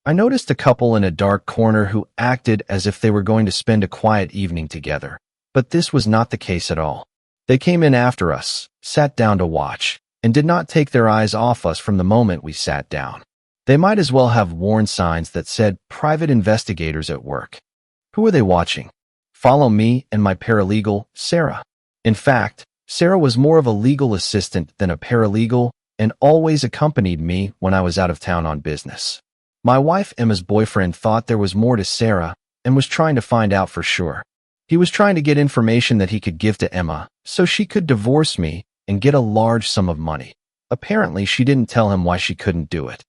I noticed a couple in a dark corner who acted as if they were going to spend a quiet evening together, but this was not the case at all. They came in after us, sat down to watch, and did not take their eyes off us from the moment we sat down. They might as well have worn signs that said private investigators at work. Who were they watching? Follow me and my paralegal, Sarah. In fact, Sarah was more of a legal assistant than a paralegal and always accompanied me when I was out of town on business. My wife Emma's boyfriend thought there was more to Sarah and was trying to find out for sure. He was trying to get information that he could give to Emma so she could divorce me and get a large sum of money. Apparently, she didn't tell him why she couldn't do it.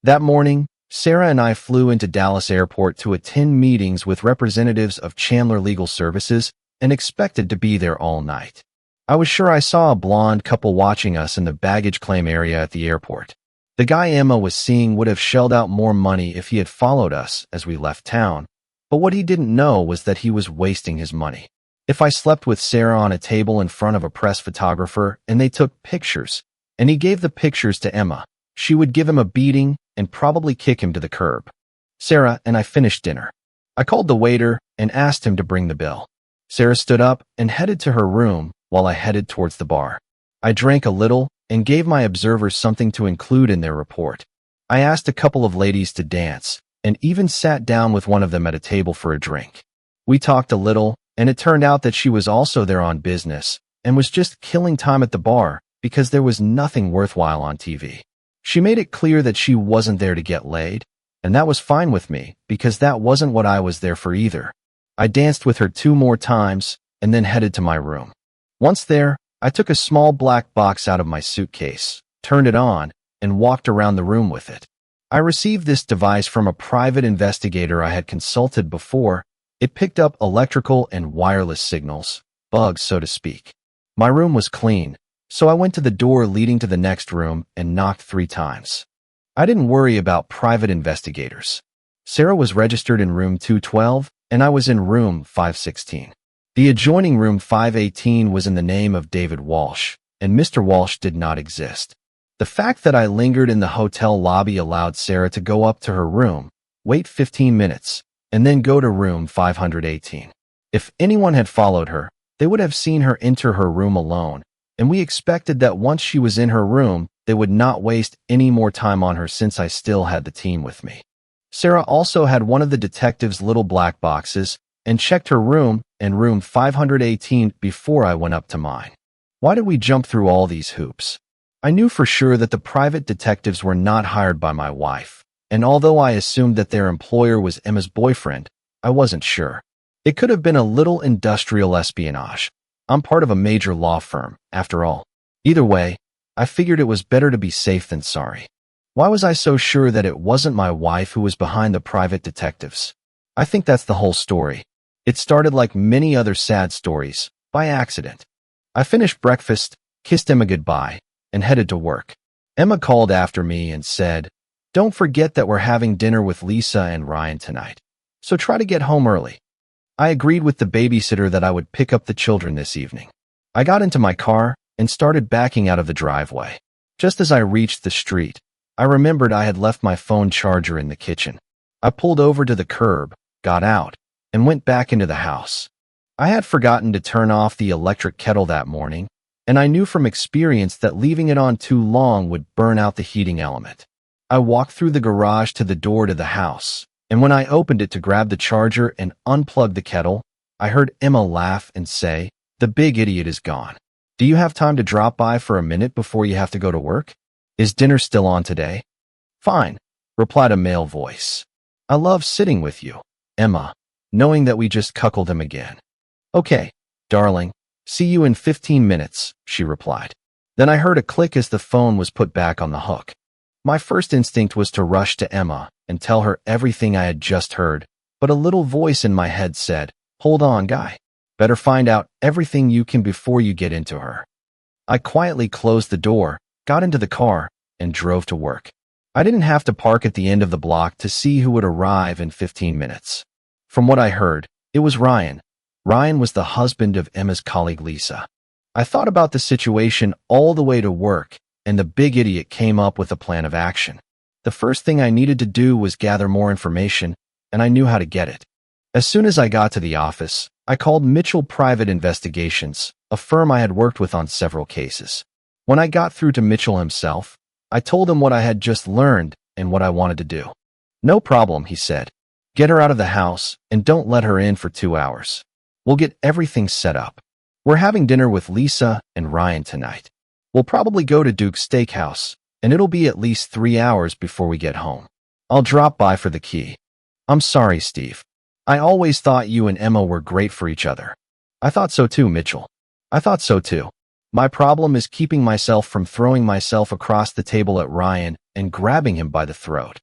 That morning, Sarah and I flew into Dallas Airport to attend meetings with representatives of Chandler Legal Services and expected to be there all night. I was sure I saw a blonde couple watching us in the baggage claim area at the airport. The guy Emma was seeing would have shelled out more money if he had followed us as we left town, but what he didn't know was that he was wasting his money. If I slept with Sarah on a table in front of a press photographer and they took pictures, and he gave the pictures to Emma, she would give him a beating and probably kick him to the curb. Sarah and I finished dinner. I called the waiter and asked him to bring the bill. Sarah stood up and headed to her room while I headed towards the bar. I drank a little and gave my observers something to include in their report. I asked a couple of ladies to dance and even sat down with one of them at a table for a drink. We talked a little, and it turned out that she was also there on business and was just killing time at the bar because there was nothing worthwhile on TV. She made it clear that she wasn't there to get laid, and that was fine with me because that wasn't what I was there for either. I danced with her 2 more times and then headed to my room. Once there, I took a small black box out of my suitcase, turned it on, and walked around the room with it. I received this device from a private investigator I had consulted before. It picked up electrical and wireless signals, bugs so to speak. My room was clean, so I went to the door leading to the next room and knocked 3 times. I didn't worry about private investigators. Sarah was registered in room 212, and I was in room 516. The adjoining room 518 was in the name of David Walsh, and Mr. Walsh did not exist. The fact that I lingered in the hotel lobby allowed Sarah to go up to her room, wait 15 minutes, and then go to room 518. If anyone had followed her, they would have seen her enter her room alone, and we expected that once she was in her room, they would not waste any more time on her since I still had the team with me. Sarah also had one of the detective's little black boxes and checked her room and room 518 before I went up to mine. Why did we jump through all these hoops? I knew for sure that the private detectives were not hired by my wife, and although I assumed that their employer was Emma's boyfriend, I wasn't sure. It could have been a little industrial espionage. I'm part of a major law firm, after all. Either way, I figured it was better to be safe than sorry. Why was I so sure that it wasn't my wife who was behind the private detectives? I think that's the whole story. It started like many other sad stories, by accident. I finished breakfast, kissed Emma goodbye, and headed to work. Emma called after me and said, "Don't forget that we're having dinner with Lisa and Ryan tonight, so try to get home early." I agreed with the babysitter that I would pick up the children this evening. I got into my car and started backing out of the driveway. Just as I reached the street, I remembered I had left my phone charger in the kitchen. I pulled over to the curb, got out, and went back into the house. I had forgotten to turn off the electric kettle that morning, and I knew from experience that leaving it on too long would burn out the heating element. I walked through the garage to the door to the house, and when I opened it to grab the charger and unplug the kettle, I heard Emma laugh and say, "The big idiot is gone. Do you have time to drop by for a minute before you have to go to work? Is dinner still on today?" "Fine," replied a male voice. "I love sitting with you, Emma," knowing that we just cuckolded him again. "Okay, darling. See you in 15 minutes, she replied. Then I heard a click as the phone was put back on the hook. My first instinct was to rush to Emma and tell her everything I had just heard, but a little voice in my head said, "Hold on, guy. Better find out everything you can before you get into her." I quietly closed the door, got into the car, and drove to work. I didn't have to park at the end of the block to see who would arrive in 15 minutes. From what I heard, it was Ryan. Ryan was the husband of Emma's colleague Lisa. I thought about the situation all the way to work, and the big idiot came up with a plan of action. The first thing I needed to do was gather more information, and I knew how to get it. As soon as I got to the office, I called Mitchell Private Investigations, a firm I had worked with on several cases. When I got through to Mitchell himself, I told him what I had just learned and what I wanted to do. "No problem," he said. "Get her out of the house and don't let her in for 2 hours. We'll get everything set up. We're having dinner with Lisa and Ryan tonight. We'll probably go to Duke's Steakhouse, and it'll be at least 3 hours before we get home. I'll drop by for the key." "I'm sorry, Steve. I always thought you and Emma were great for each other." "I thought so too, Mitchell. I thought so too. My problem is keeping myself from throwing myself across the table at Ryan and grabbing him by the throat.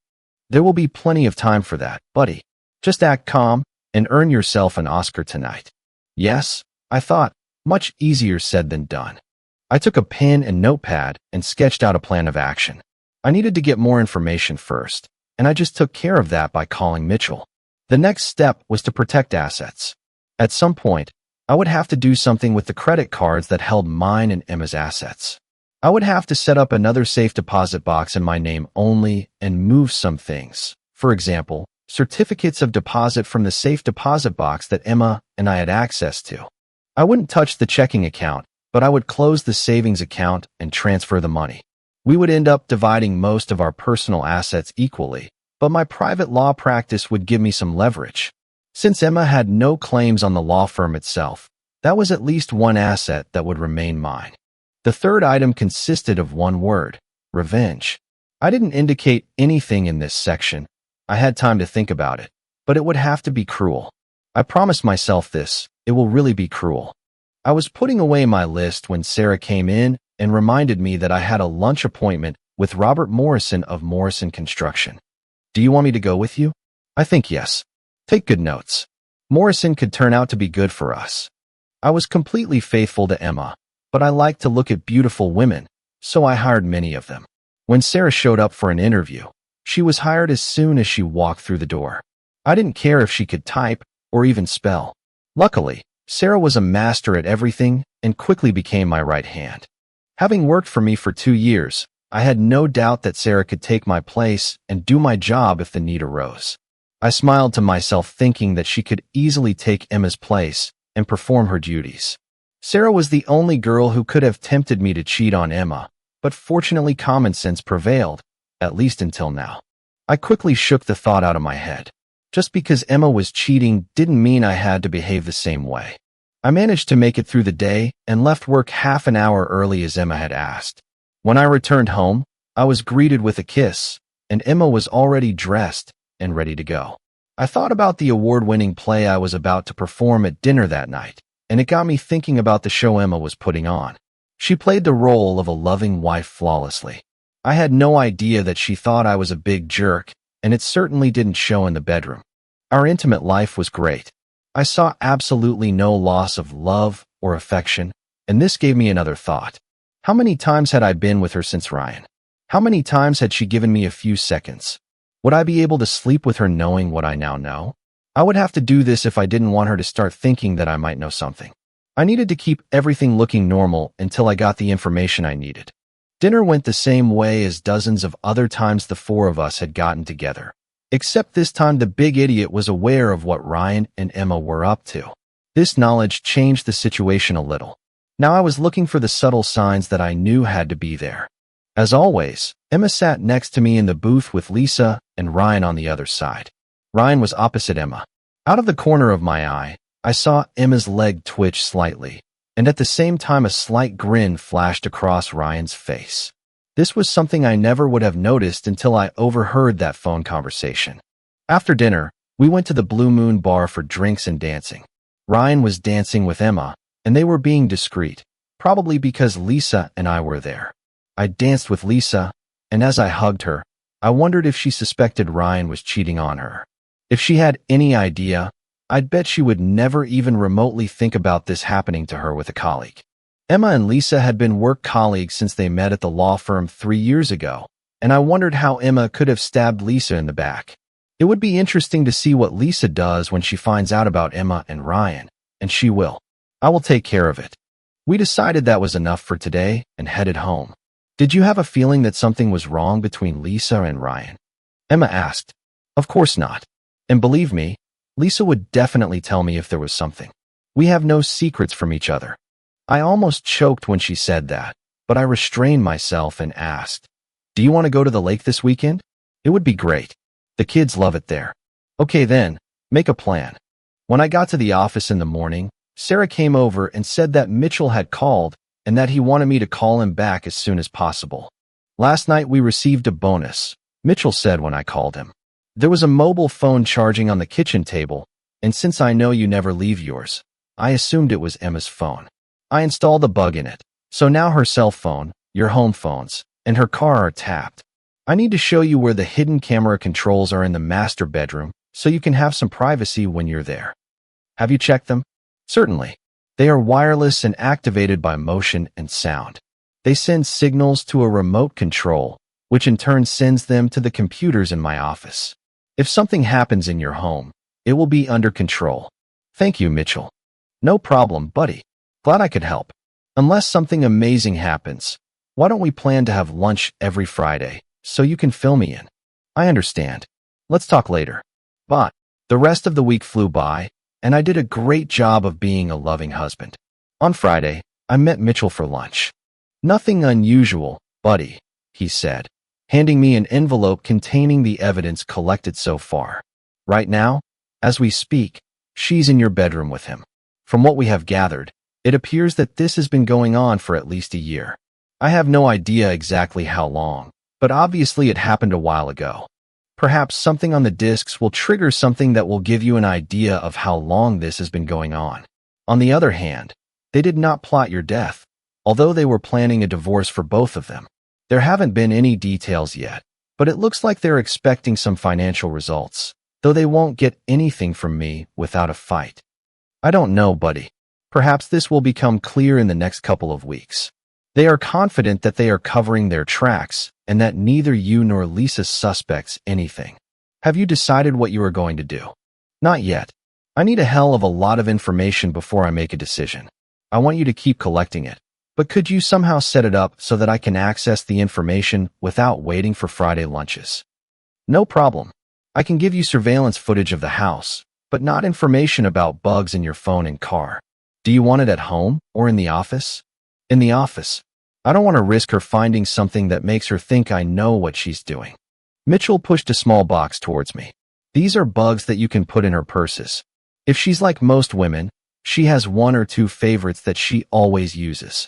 There will be plenty of time for that, buddy. Just act calm and earn yourself an Oscar tonight." "Yes," I thought. Much easier said than done. I took a pen and notepad and sketched out a plan of action. I needed to get more information first, and I just took care of that by calling Mitchell. The next step was to protect assets. At some point, I would have to do something with the credit cards that held mine and Emma's assets. I would have to set up another safe deposit box in my name only and move some things. For example, certificates of deposit from the safe deposit box that Emma and I had access to. I wouldn't touch the checking account, but I would close the savings account and transfer the money. We would end up dividing most of our personal assets equally, but my private law practice would give me some leverage. Since Emma had no claims on the law firm itself, that was at least one asset that would remain mine. The third item consisted of one word: revenge. I didn't indicate anything in this section. I had time to think about it, but it would have to be cruel. I promised myself this: it will really be cruel. I was putting away my list when Sarah came in and reminded me that I had a lunch appointment with Robert Morrison of Morrison Construction. "Do you want me to go with you?" "I think yes. Take good notes. Morrison could turn out to be good for us." I was completely faithful to Emma, but I liked to look at beautiful women, so I hired many of them. When Sarah showed up for an interview, she was hired as soon as she walked through the door. I didn't care if she could type or even spell. Luckily, Sarah was a master at everything and quickly became my right hand. Having worked for me for 2 years, I had no doubt that Sarah could take my place and do my job if the need arose. I smiled to myself thinking that she could easily take Emma's place and perform her duties. Sarah was the only girl who could have tempted me to cheat on Emma, but fortunately common sense prevailed, at least until now. I quickly shook the thought out of my head. Just because Emma was cheating didn't mean I had to behave the same way. I managed to make it through the day and left work half an hour early as Emma had asked. When I returned home, I was greeted with a kiss, and Emma was already dressed and ready to go. I thought about the award-winning play I was about to perform at dinner that night, and it got me thinking about the show Emma was putting on. She played the role of a loving wife flawlessly. I had no idea that she thought I was a big jerk, and it certainly didn't show in the bedroom. Our intimate life was great. I saw absolutely no loss of love or affection, and this gave me another thought. How many times had I been with her since Ryan? How many times had she given me a few seconds? Would I be able to sleep with her knowing what I now know? I would have to do this if I didn't want her to start thinking that I might know something. I needed to keep everything looking normal until I got the information I needed. Dinner went the same way as dozens of other times the four of us had gotten together. Except this time the big idiot was aware of what Ryan and Emma were up to. This knowledge changed the situation a little. Now I was looking for the subtle signs that I knew had to be there. As always, Emma sat next to me in the booth with Lisa and Ryan on the other side. Ryan was opposite Emma. Out of the corner of my eye, I saw Emma's leg twitch slightly, and at the same time a slight grin flashed across Ryan's face. This was something I never would have noticed until I overheard that phone conversation. After dinner, we went to the Blue Moon bar for drinks and dancing. Ryan was dancing with Emma, and they were being discreet, probably because Lisa and I were there. I danced with Lisa, and as I hugged her, I wondered if she suspected Ryan was cheating on her. If she had any idea, I'd bet she would never even remotely think about this happening to her with a colleague. Emma and Lisa had been work colleagues since they met at the law firm 3 years ago, and I wondered how Emma could have stabbed Lisa in the back. It would be interesting to see what Lisa does when she finds out about Emma and Ryan, and she will. I will take care of it. We decided that was enough for today and headed home. Did you have a feeling that something was wrong between Lisa and Ryan? Emma asked. Of course not. And believe me, Lisa would definitely tell me if there was something. We have no secrets from each other. I almost choked when she said that, but I restrained myself and asked, do you want to go to the lake this weekend? It would be great. The kids love it there. Okay then, make a plan. When I got to the office in the morning, Sarah came over and said that Mitchell had called and that he wanted me to call him back as soon as possible. Last night we received a bonus, Mitchell said when I called him. There was a mobile phone charging on the kitchen table, and since I know you never leave yours, I assumed it was Emma's phone. I installed a bug in it, so now her cell phone, your home phones, and her car are tapped. I need to show you where the hidden camera controls are in the master bedroom so you can have some privacy when you're there. Have you checked them? Certainly. They are wireless and activated by motion and sound. They send signals to a remote control, which in turn sends them to the computers in my office. If something happens in your home, it will be under control. Thank you, Mitchell. No problem, buddy. Glad I could help. Unless something amazing happens, why don't we plan to have lunch every Friday so you can fill me in? I understand. Let's talk later. But the rest of the week flew by, and I did a great job of being a loving husband. On Friday, I met Mitchell for lunch. Nothing unusual, buddy, he said, handing me an envelope containing the evidence collected so far. Right now, as we speak, she's in your bedroom with him. From what we have gathered, it appears that this has been going on for at least a year. I have no idea exactly how long, but obviously it happened a while ago. Perhaps something on the discs will trigger something that will give you an idea of how long this has been going on. On the other hand, they did not plot your death, although they were planning a divorce for both of them. There haven't been any details yet, but it looks like they're expecting some financial results, though they won't get anything from me without a fight. I don't know, buddy. Perhaps this will become clear in the next couple of weeks. They are confident that they are covering their tracks and that neither you nor Lisa suspects anything. Have you decided what you are going to do? Not yet. I need a hell of a lot of information before I make a decision. I want you to keep collecting it, but could you somehow set it up so that I can access the information without waiting for Friday lunches? No problem. I can give you surveillance footage of the house, but not information about bugs in your phone and car. Do you want it at home or in the office? In the office. I don't want to risk her finding something that makes her think I know what she's doing. Mitchell pushed a small box towards me. These are bugs that you can put in her purses. If she's like most women, she has one or two favorites that she always uses.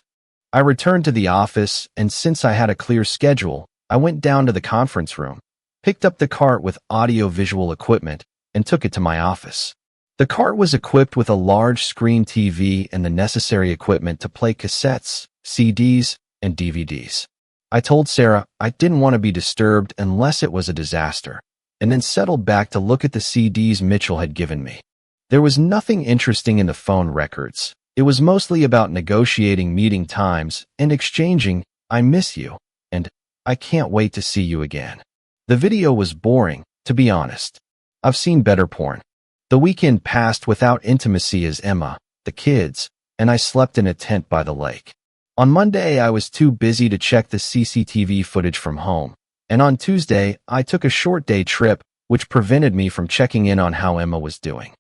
I returned to the office, and since I had a clear schedule, I went down to the conference room, picked up the cart with audio-visual equipment, and took it to my office. The cart was equipped with a large screen TV and the necessary equipment to play cassettes, CDs, and DVDs. I told Sarah I didn't want to be disturbed unless it was a disaster, and then settled back to look at the CDs Mitchell had given me. There was nothing interesting in the phone records. It was mostly about negotiating meeting times and exchanging "I miss you" and "I can't wait to see you again." The video was boring, to be honest. I've seen better porn. The weekend passed without intimacy as Emma, the kids, and I slept in a tent by the lake. On Monday, I was too busy to check the CCTV footage from home, and on Tuesday, I took a short day trip, which prevented me from checking in on how Emma was doing.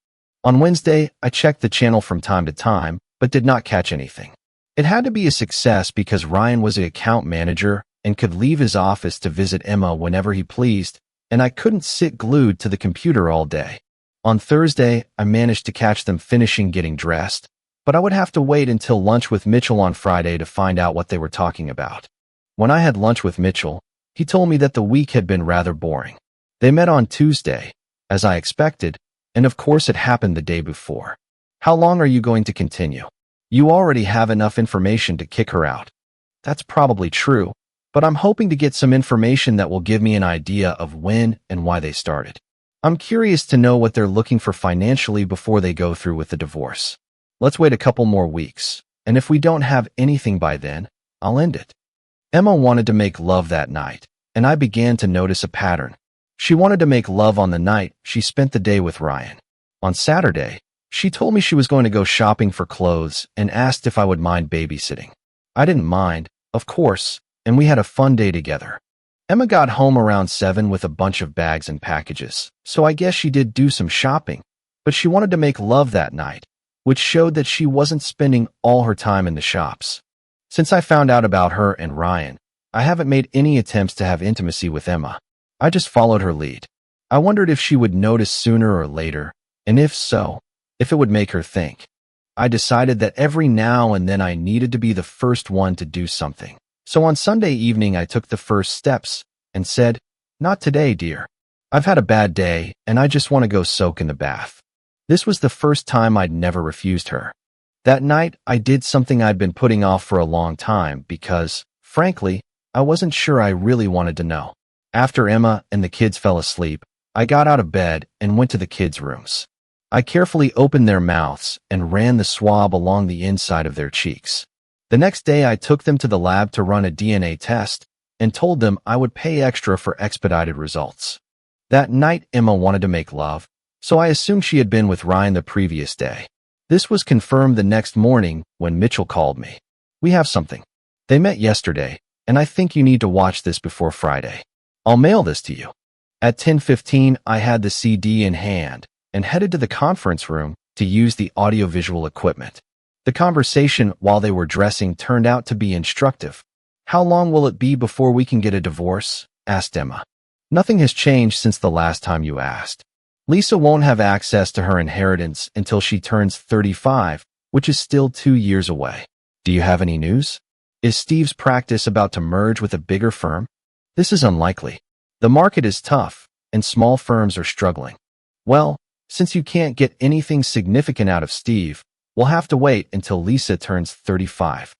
On Wednesday, I checked the channel from time to time, but did not catch anything. It had to be a success because Ryan was an account manager and could leave his office to visit Emma whenever he pleased, and I couldn't sit glued to the computer all day. On Thursday, I managed to catch them finishing getting dressed, but I would have to wait until lunch with Mitchell on Friday to find out what they were talking about. When I had lunch with Mitchell, he told me that the week had been rather boring. They met on Tuesday, as I expected, and of course it happened the day before. How long are you going to continue? You already have enough information to kick her out. That's probably true, but I'm hoping to get some information that will give me an idea of when and why they started. I'm curious to know what they're looking for financially before they go through with the divorce. Let's wait a couple more weeks, and if we don't have anything by then, I'll end it. Emma wanted to make love that night, and I began to notice a pattern. She wanted to make love on the night she spent the day with Ryan. On Saturday, she told me she was going to go shopping for clothes and asked if I would mind babysitting. I didn't mind, of course, and we had a fun day together. Emma got home around 7 with a bunch of bags and packages, so I guess she did do some shopping, but she wanted to make love that night, which showed that she wasn't spending all her time in the shops. Since I found out about her and Ryan, I haven't made any attempts to have intimacy with Emma. I just followed her lead. I wondered if she would notice sooner or later, and if so, if it would make her think. I decided that every now and then I needed to be the first one to do something. So on Sunday evening, I took the first steps and said, "Not today, dear. I've had a bad day, and I just want to go soak in the bath." This was the first time I'd never refused her. That night, I did something I'd been putting off for a long time because, frankly, I wasn't sure I really wanted to know. After Emma and the kids fell asleep, I got out of bed and went to the kids' rooms. I carefully opened their mouths and ran the swab along the inside of their cheeks. The next day, I took them to the lab to run a DNA test and told them I would pay extra for expedited results. That night, Emma wanted to make love, so I assumed she had been with Ryan the previous day. This was confirmed the next morning when Mitchell called me. "We have something. They met yesterday, and I think you need to watch this before Friday. I'll mail this to you." At 10:15, I had the CD in hand and headed to the conference room to use the audiovisual equipment. The conversation while they were dressing turned out to be instructive. "How long will it be before we can get a divorce?" asked Emma. "Nothing has changed since the last time you asked. Lisa won't have access to her inheritance until she turns 35, which is still 2 years away. Do you have any news? Is Steve's practice about to merge with a bigger firm? This is unlikely. The market is tough, and small firms are struggling. Well, since you can't get anything significant out of Steve, we'll have to wait until Lisa turns 35.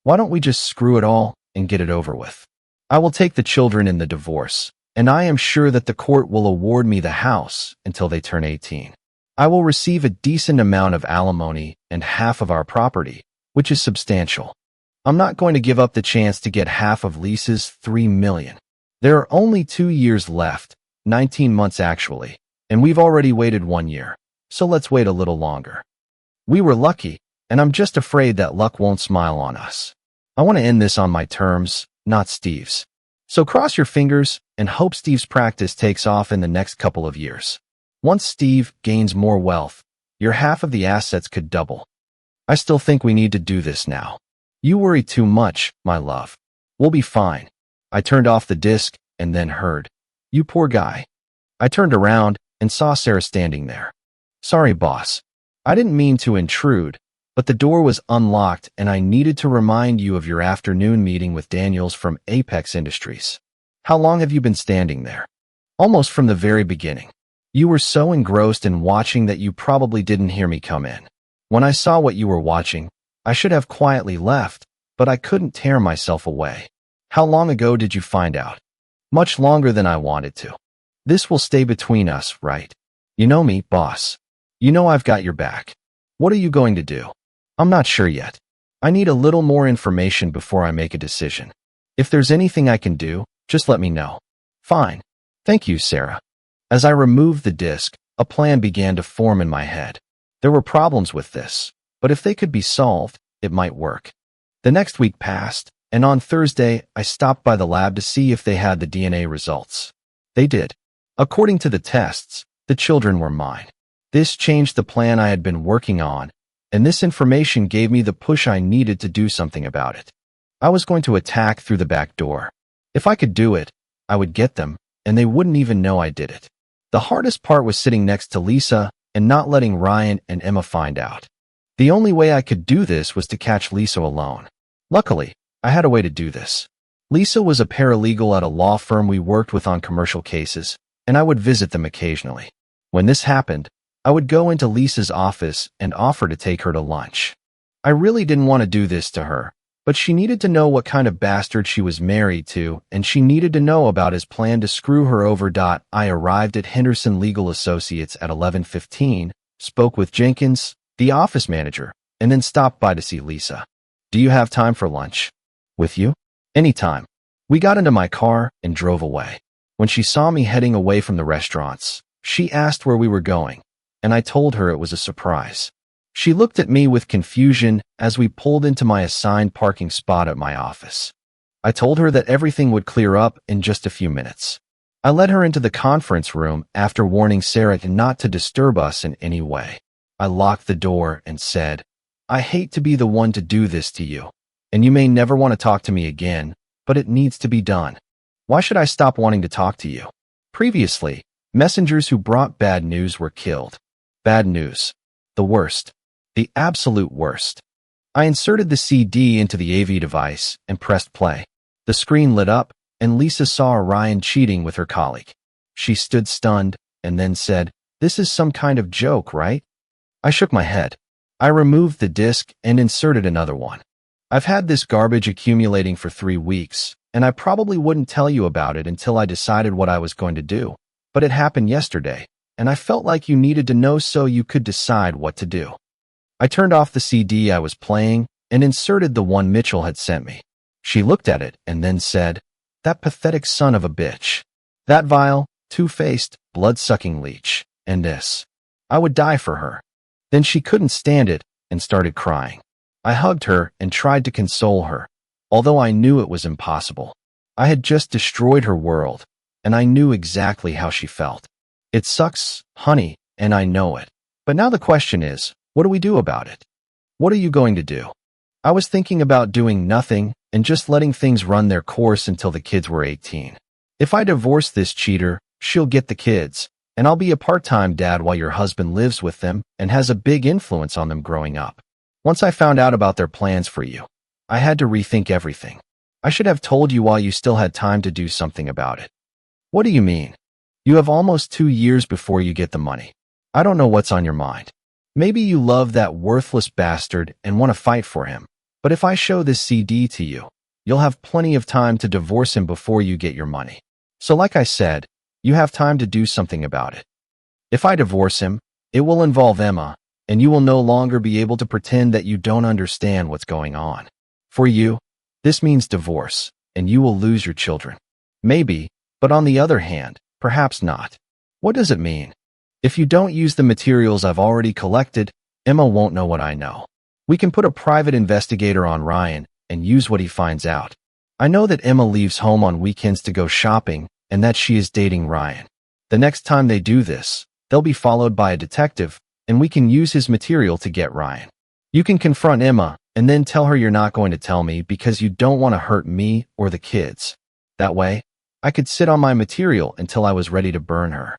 Why don't we just screw it all and get it over with? I will take the children in the divorce, and I am sure that the court will award me the house until they turn 18. I will receive a decent amount of alimony and half of our property, which is substantial. I'm not going to give up the chance to get half of Lisa's $3 million. There are only 2 years left, 19 months actually, and we've already waited 1 year, so let's wait a little longer. We were lucky, and I'm just afraid that luck won't smile on us. I want to end this on my terms, not Steve's. So cross your fingers and hope Steve's practice takes off in the next couple of years. Once Steve gains more wealth, your half of the assets could double. I still think we need to do this now. You worry too much, my love. We'll be fine." I turned off the disc and then heard, "You poor guy." I turned around and saw Sarah standing there. "Sorry, boss. I didn't mean to intrude, but the door was unlocked and I needed to remind you of your afternoon meeting with Daniels from Apex Industries. How long have you been standing there?" "Almost from the very beginning. You were so engrossed in watching that you probably didn't hear me come in. When I saw what you were watching, I should have quietly left, but I couldn't tear myself away." "How long ago did you find out?" "Much longer than I wanted to. This will stay between us, right? You know me, boss. You know I've got your back. What are you going to do?" "I'm not sure yet. I need a little more information before I make a decision. If there's anything I can do, just let me know." "Fine. Thank you, Sarah." As I removed the disc, a plan began to form in my head. There were problems with this, but if they could be solved, it might work. The next week passed, and on Thursday, I stopped by the lab to see if they had the DNA results. They did. According to the tests, the children were mine. This changed the plan I had been working on, and this information gave me the push I needed to do something about it. I was going to attack through the back door. If I could do it, I would get them, and they wouldn't even know I did it. The hardest part was sitting next to Lisa and not letting Ryan and Emma find out. The only way I could do this was to catch Lisa alone. Luckily, I had a way to do this. Lisa was a paralegal at a law firm we worked with on commercial cases, and I would visit them occasionally. When this happened, I would go into Lisa's office and offer to take her to lunch. I really didn't want to do this to her, but she needed to know what kind of bastard she was married to, and she needed to know about his plan to screw her over. I arrived at Henderson Legal Associates at 11:15, spoke with Jenkins, the office manager, and then stopped by to see Lisa. "Do you have time for lunch?" "With you?" "Anytime." We got into my car and drove away. When she saw me heading away from the restaurants, she asked where we were going, and I told her it was a surprise. She looked at me with confusion as we pulled into my assigned parking spot at my office. I told her that everything would clear up in just a few minutes. I led her into the conference room after warning Sarah not to disturb us in any way. I locked the door and said, "I hate to be the one to do this to you, and you may never want to talk to me again, but it needs to be done. Why should I stop wanting to talk to you?" Previously, messengers who brought bad news were killed. Bad news. The worst. The absolute worst. I inserted the CD into the AV device and pressed play. The screen lit up, and Lisa saw Ryan cheating with her colleague. She stood stunned and then said, "This is some kind of joke, right?" I shook my head. I removed the disc and inserted another one. "I've had this garbage accumulating for 3 weeks, and I probably wouldn't tell you about it until I decided what I was going to do. But it happened yesterday, and I felt like you needed to know so you could decide what to do." I turned off the CD I was playing and inserted the one Mitchell had sent me. She looked at it and then said, "That pathetic son of a bitch. That vile, two-faced, blood-sucking leech. And this. I would die for her." Then she couldn't stand it and started crying. I hugged her and tried to console her, although I knew it was impossible. I had just destroyed her world, and I knew exactly how she felt. It sucks, honey, and I know it. But now the question is, what do we do about it? What are you going to do? I was thinking about doing nothing and just letting things run their course until the kids were 18. If I divorce this cheater, she'll get the kids, and I'll be a part-time dad while your husband lives with them and has a big influence on them growing up. Once I found out about their plans for you, I had to rethink everything. I should have told you while you still had time to do something about it. What do you mean? You have almost 2 years before you get the money. I don't know what's on your mind. Maybe you love that worthless bastard and want to fight for him. But if I show this CD to you, you'll have plenty of time to divorce him before you get your money. So like I said, you have time to do something about it. If I divorce him, it will involve Emma, and you will no longer be able to pretend that you don't understand what's going on. For you, this means divorce, and you will lose your children. Maybe, but on the other hand, perhaps not. What does it mean? If you don't use the materials I've already collected, Emma won't know what I know. We can put a private investigator on Ryan and use what he finds out. I know that Emma leaves home on weekends to go shopping and that she is dating Ryan. The next time they do this, they'll be followed by a detective, and we can use his material to get Ryan. You can confront Emma and then tell her you're not going to tell me because you don't want to hurt me or the kids. That way, I could sit on my material until I was ready to burn her.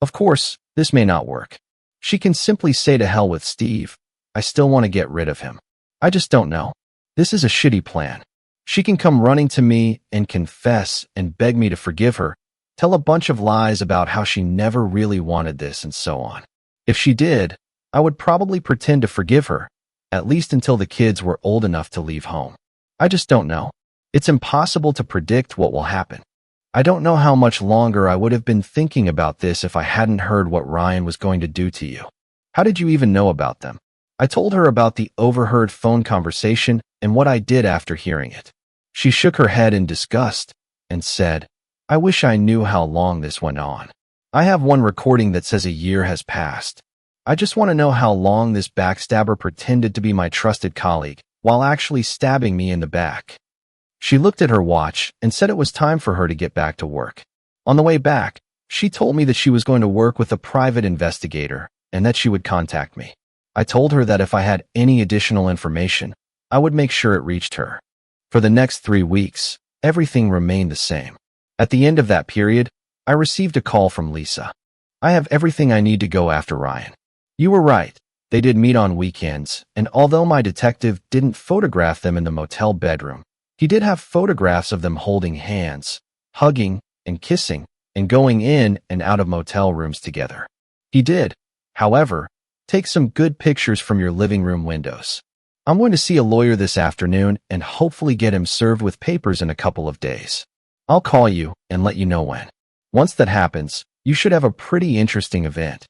Of course, this may not work. She can simply say to hell with Steve. I still want to get rid of him. I just don't know. This is a shitty plan. She can come running to me and confess and beg me to forgive her, tell a bunch of lies about how she never really wanted this and so on. If she did, I would probably pretend to forgive her, at least until the kids were old enough to leave home. I just don't know. It's impossible to predict what will happen. I don't know how much longer I would have been thinking about this if I hadn't heard what Ryan was going to do to you. How did you even know about them? I told her about the overheard phone conversation and what I did after hearing it. She shook her head in disgust and said, "I wish I knew how long this went on. I have one recording that says a year has passed. I just want to know how long this backstabber pretended to be my trusted colleague while actually stabbing me in the back." She looked at her watch and said it was time for her to get back to work. On the way back, she told me that she was going to work with a private investigator and that she would contact me. I told her that if I had any additional information, I would make sure it reached her. For the next 3 weeks, everything remained the same. At the end of that period, I received a call from Lisa. "I have everything I need to go after Ryan." You were right. They did meet on weekends, and although my detective didn't photograph them in the motel bedroom, he did have photographs of them holding hands, hugging, and kissing, and going in and out of motel rooms together. He did, however, take some good pictures from your living room windows. I'm going to see a lawyer this afternoon and hopefully get him served with papers in a couple of days. I'll call you and let you know when. Once that happens, you should have a pretty interesting event.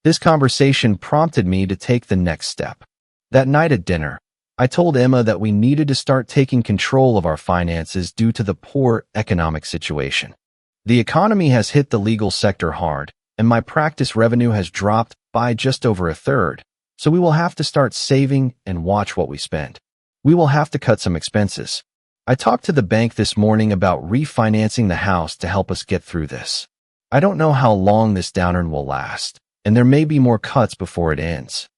This conversation prompted me to take the next step. That night at dinner, I told Emma that we needed to start taking control of our finances due to the poor economic situation. The economy has hit the legal sector hard, and my practice revenue has dropped by just over a third, so we will have to start saving and watch what we spend. We will have to cut some expenses. I talked to the bank this morning about refinancing the house to help us get through this. I don't know how long this downturn will last, and there may be more cuts before it ends.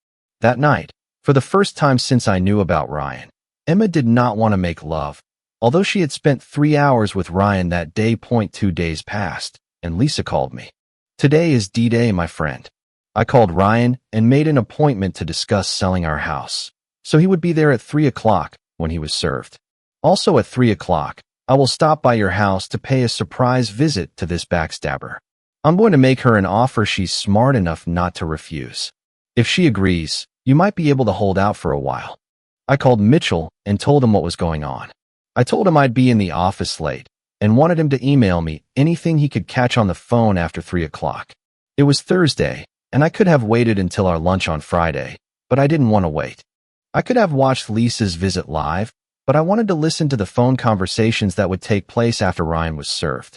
That night, for the first time since I knew about Ryan, Emma did not want to make love, although she had spent 3 hours with Ryan that day. 2 days passed, and Lisa called me. Today is D-Day, my friend. I called Ryan and made an appointment to discuss selling our house, so he would be there at 3 o'clock when he was served. Also at 3 o'clock, I will stop by your house to pay a surprise visit to this backstabber. I'm going to make her an offer she's smart enough not to refuse. If she agrees, you might be able to hold out for a while. I called Mitchell and told him what was going on. I told him I'd be in the office late and wanted him to email me anything he could catch on the phone after 3 o'clock. It was Thursday, and I could have waited until our lunch on Friday, but I didn't want to wait. I could have watched Lisa's visit live, but I wanted to listen to the phone conversations that would take place after Ryan was served.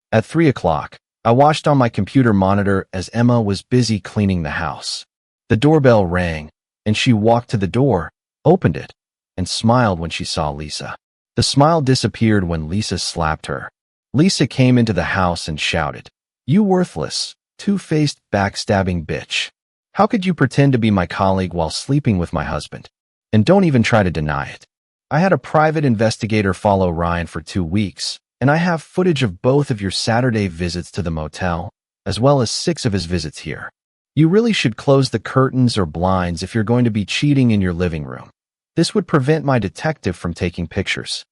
At 3 o'clock, I watched on my computer monitor as Emma was busy cleaning the house. The doorbell rang, and she walked to the door, opened it, and smiled when she saw Lisa. The smile disappeared when Lisa slapped her. Lisa came into the house and shouted, "You worthless, two-faced, backstabbing bitch. How could you pretend to be my colleague while sleeping with my husband? And don't even try to deny it." I had a private investigator follow Ryan for 2 weeks, and I have footage of both of your Saturday visits to the motel, as well as 6 of his visits here. You really should close the curtains or blinds if you're going to be cheating in your living room. This would prevent my detective from taking pictures.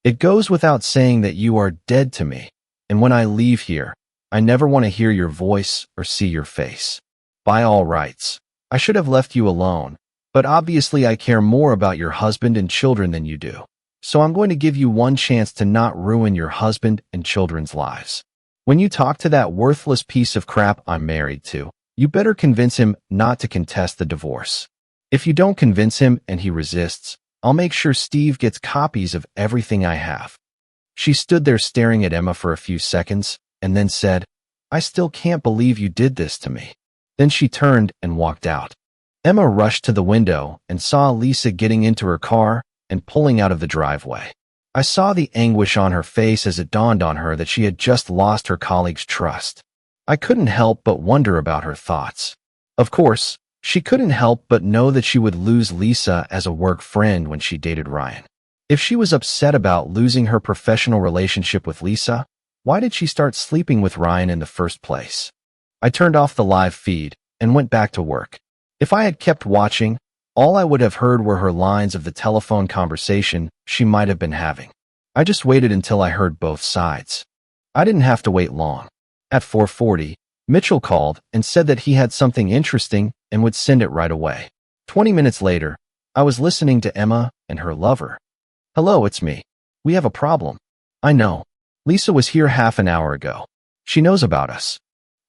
It goes without saying that you are dead to me, and when I leave here, I never want to hear your voice or see your face. By all rights, I should have left you alone, but obviously I care more about your husband and children than you do, so I'm going to give you one chance to not ruin your husband and children's lives. When you talk to that worthless piece of crap I'm married to, you better convince him not to contest the divorce. If you don't convince him and he resists, I'll make sure Steve gets copies of everything I have. She stood there staring at Emma for a few seconds and then said, "I still can't believe you did this to me." Then she turned and walked out. Emma rushed to the window and saw Lisa getting into her car and pulling out of the driveway. I saw the anguish on her face as it dawned on her that she had just lost her colleague's trust. I couldn't help but wonder about her thoughts. Of course, she couldn't help but know that she would lose Lisa as a work friend when she dated Ryan. If she was upset about losing her professional relationship with Lisa, why did she start sleeping with Ryan in the first place? I turned off the live feed and went back to work. If I had kept watching, all I would have heard were her lines of the telephone conversation she might have been having. I just waited until I heard both sides. I didn't have to wait long. At 4:40, Mitchell called and said that he had something interesting and would send it right away. 20 minutes later, I was listening to Emma and her lover. "Hello, it's me. We have a problem." "I know. Lisa was here half an hour ago. She knows about us.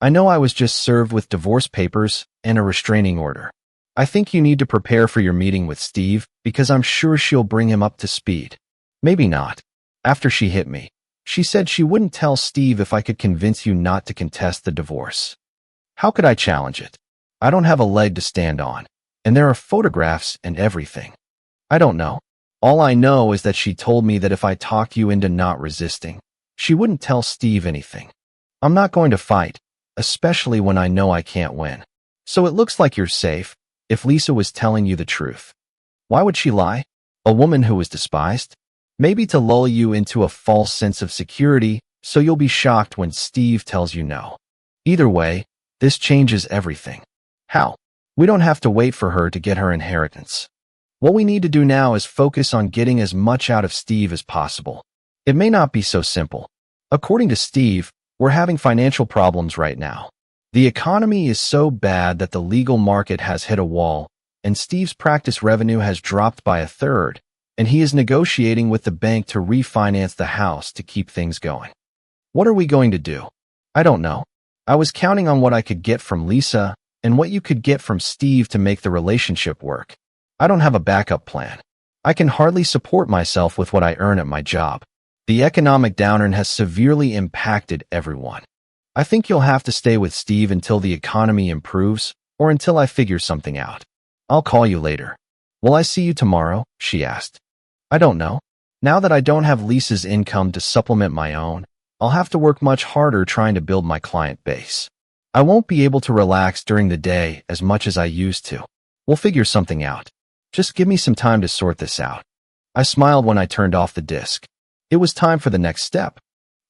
I know I was just served with divorce papers and a restraining order. I think you need to prepare for your meeting with Steve because I'm sure she'll bring him up to speed." "Maybe not. After she hit me, she said she wouldn't tell Steve if I could convince you not to contest the divorce." "How could I challenge it? I don't have a leg to stand on, and there are photographs and everything." "I don't know. All I know is that she told me that if I talked you into not resisting, she wouldn't tell Steve anything. I'm not going to fight, especially when I know I can't win. So it looks like you're safe if Lisa was telling you the truth. Why would she lie? A woman who was despised? Maybe to lull you into a false sense of security so you'll be shocked when Steve tells you no. Either way, this changes everything." "How?" "We don't have to wait for her to get her inheritance. What we need to do now is focus on getting as much out of Steve as possible. It may not be so simple. According to Steve, we're having financial problems right now. The economy is so bad that the legal market has hit a wall, and Steve's practice revenue has dropped by 1/3, and he is negotiating with the bank to refinance the house to keep things going. What are we going to do?" "I don't know. I was counting on what I could get from Lisa and what you could get from Steve to make the relationship work. I don't have a backup plan. I can hardly support myself with what I earn at my job. The economic downturn has severely impacted everyone. I think you'll have to stay with Steve until the economy improves or until I figure something out. I'll call you later." "Will I see you tomorrow?" she asked. "I don't know. Now that I don't have Lisa's income to supplement my own, I'll have to work much harder trying to build my client base. I won't be able to relax during the day as much as I used to. We'll figure something out. Just give me some time to sort this out. I smiled when I turned off the disc. It was time for the next step.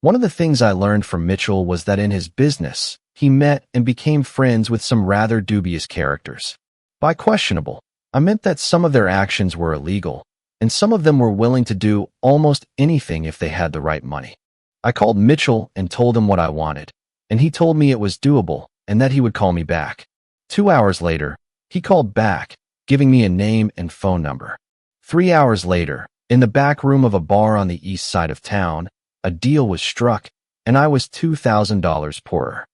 One of the things I learned from Mitchell was that in his business, he met and became friends with some rather dubious characters. By questionable, I meant that some of their actions were illegal, and some of them were willing to do almost anything if they had the right money. I called Mitchell and told him what I wanted, and he told me it was doable and that he would call me back. 2 hours later, he called back, giving me a name and phone number. 3 hours later, in the back room of a bar on the east side of town, a deal was struck, and I was $2,000 poorer.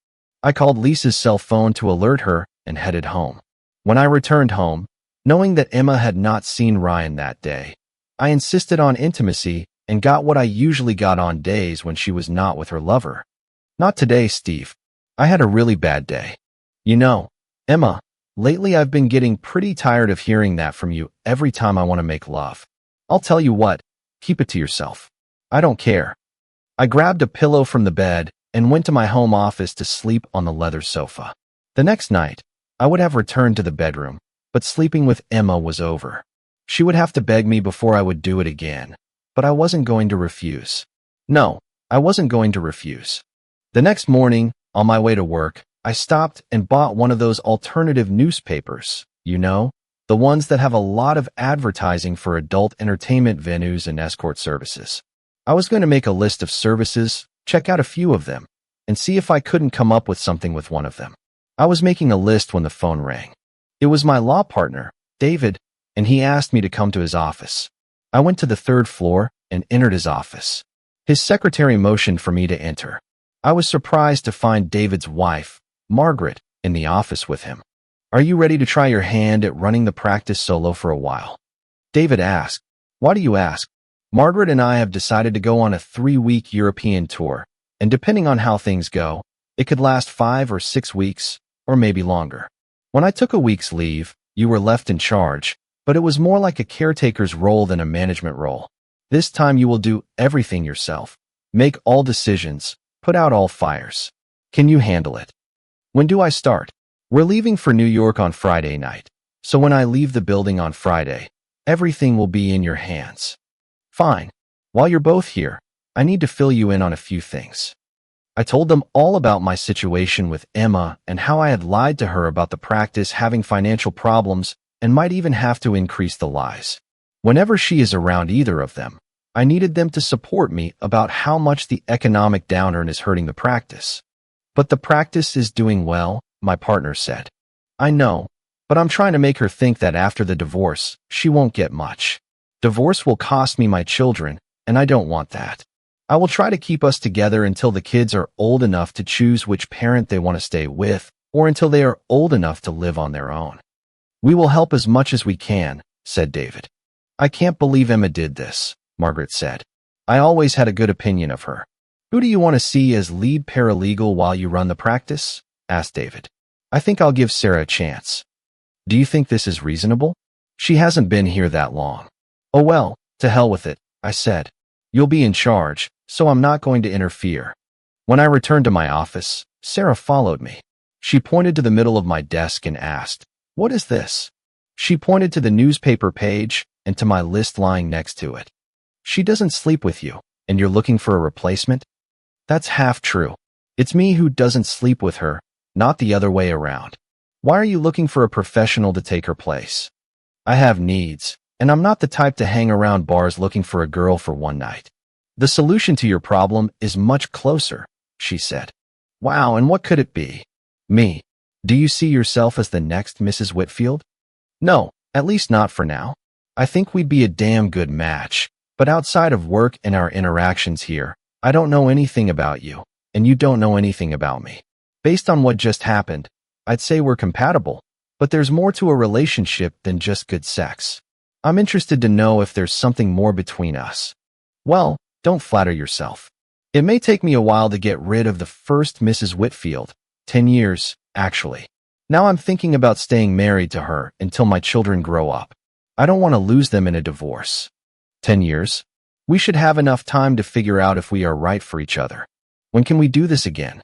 I called Lisa's cell phone to alert her and headed home. When I returned home, knowing that Emma had not seen Ryan that day, I insisted on intimacy and got what I usually got on days when she was not with her lover. Not today, Steve. I had a really bad day. You know, Emma, lately I've been getting pretty tired of hearing that from you every time I want to make love. I'll tell you what, keep it to yourself. I don't care. I grabbed a pillow from the bed and went to my home office to sleep on the leather sofa. The next night, I would have returned to the bedroom, but sleeping with Emma was over. She would have to beg me before I would do it again, but I wasn't going to refuse. No, I wasn't going to refuse. The next morning, on my way to work, I stopped and bought one of those alternative newspapers, you know, the ones that have a lot of advertising for adult entertainment venues and escort services. I was going to make a list of services, check out a few of them, and see if I couldn't come up with something with one of them. I was making a list when the phone rang. It was my law partner, David, and he asked me to come to his office. I went to the 3rd floor and entered his office. His secretary motioned for me to enter. I was surprised to find David's wife, Margaret, in the office with him. Are you ready to try your hand at running the practice solo for a while? David asked. Why do you ask? Margaret and I have decided to go on a 3-week European tour, and depending on how things go, it could last 5 or 6 weeks, or maybe longer. When I took a week's leave, you were left in charge, but it was more like a caretaker's role than a management role. This time you will do everything yourself, make all decisions, put out all fires. Can you handle it? When do I start? We're leaving for New York on Friday night, so when I leave the building on Friday, everything will be in your hands. Fine. While you're both here, I need to fill you in on a few things. I told them all about my situation with Emma and how I had lied to her about the practice having financial problems and might even have to increase the lies. Whenever she is around either of them, I needed them to support me about how much the economic downturn is hurting the practice. But the practice is doing well, my partner said. I know, but I'm trying to make her think that after the divorce, she won't get much. Divorce will cost me my children, and I don't want that. I will try to keep us together until the kids are old enough to choose which parent they want to stay with, or until they are old enough to live on their own. We will help as much as we can, said David. I can't believe Emma did this, Margaret said. I always had a good opinion of her. Who do you want to see as lead paralegal while you run the practice? Asked David. I think I'll give Sarah a chance. Do you think this is reasonable? She hasn't been here that long. Oh well, to hell with it, I said. You'll be in charge, so I'm not going to interfere. When I returned to my office, Sarah followed me. She pointed to the middle of my desk and asked, What is this? She pointed to the newspaper page and to my list lying next to it. She doesn't sleep with you, and you're looking for a replacement? That's half true. It's me who doesn't sleep with her, not the other way around. Why are you looking for a professional to take her place? I have needs, and I'm not the type to hang around bars looking for a girl for one night. The solution to your problem is much closer, she said. Wow, and what could it be? Me. Do you see yourself as the next Mrs. Whitfield? No, at least not for now. I think we'd be a damn good match, but outside of work and our interactions here, I don't know anything about you, and you don't know anything about me. Based on what just happened, I'd say we're compatible, but there's more to a relationship than just good sex. I'm interested to know if there's something more between us. Well, don't flatter yourself. It may take me a while to get rid of the first Mrs. Whitfield, 10 years, actually. Now I'm thinking about staying married to her until my children grow up. I don't want to lose them in a divorce. 10 years? We should have enough time to figure out if we are right for each other. When can we do this again?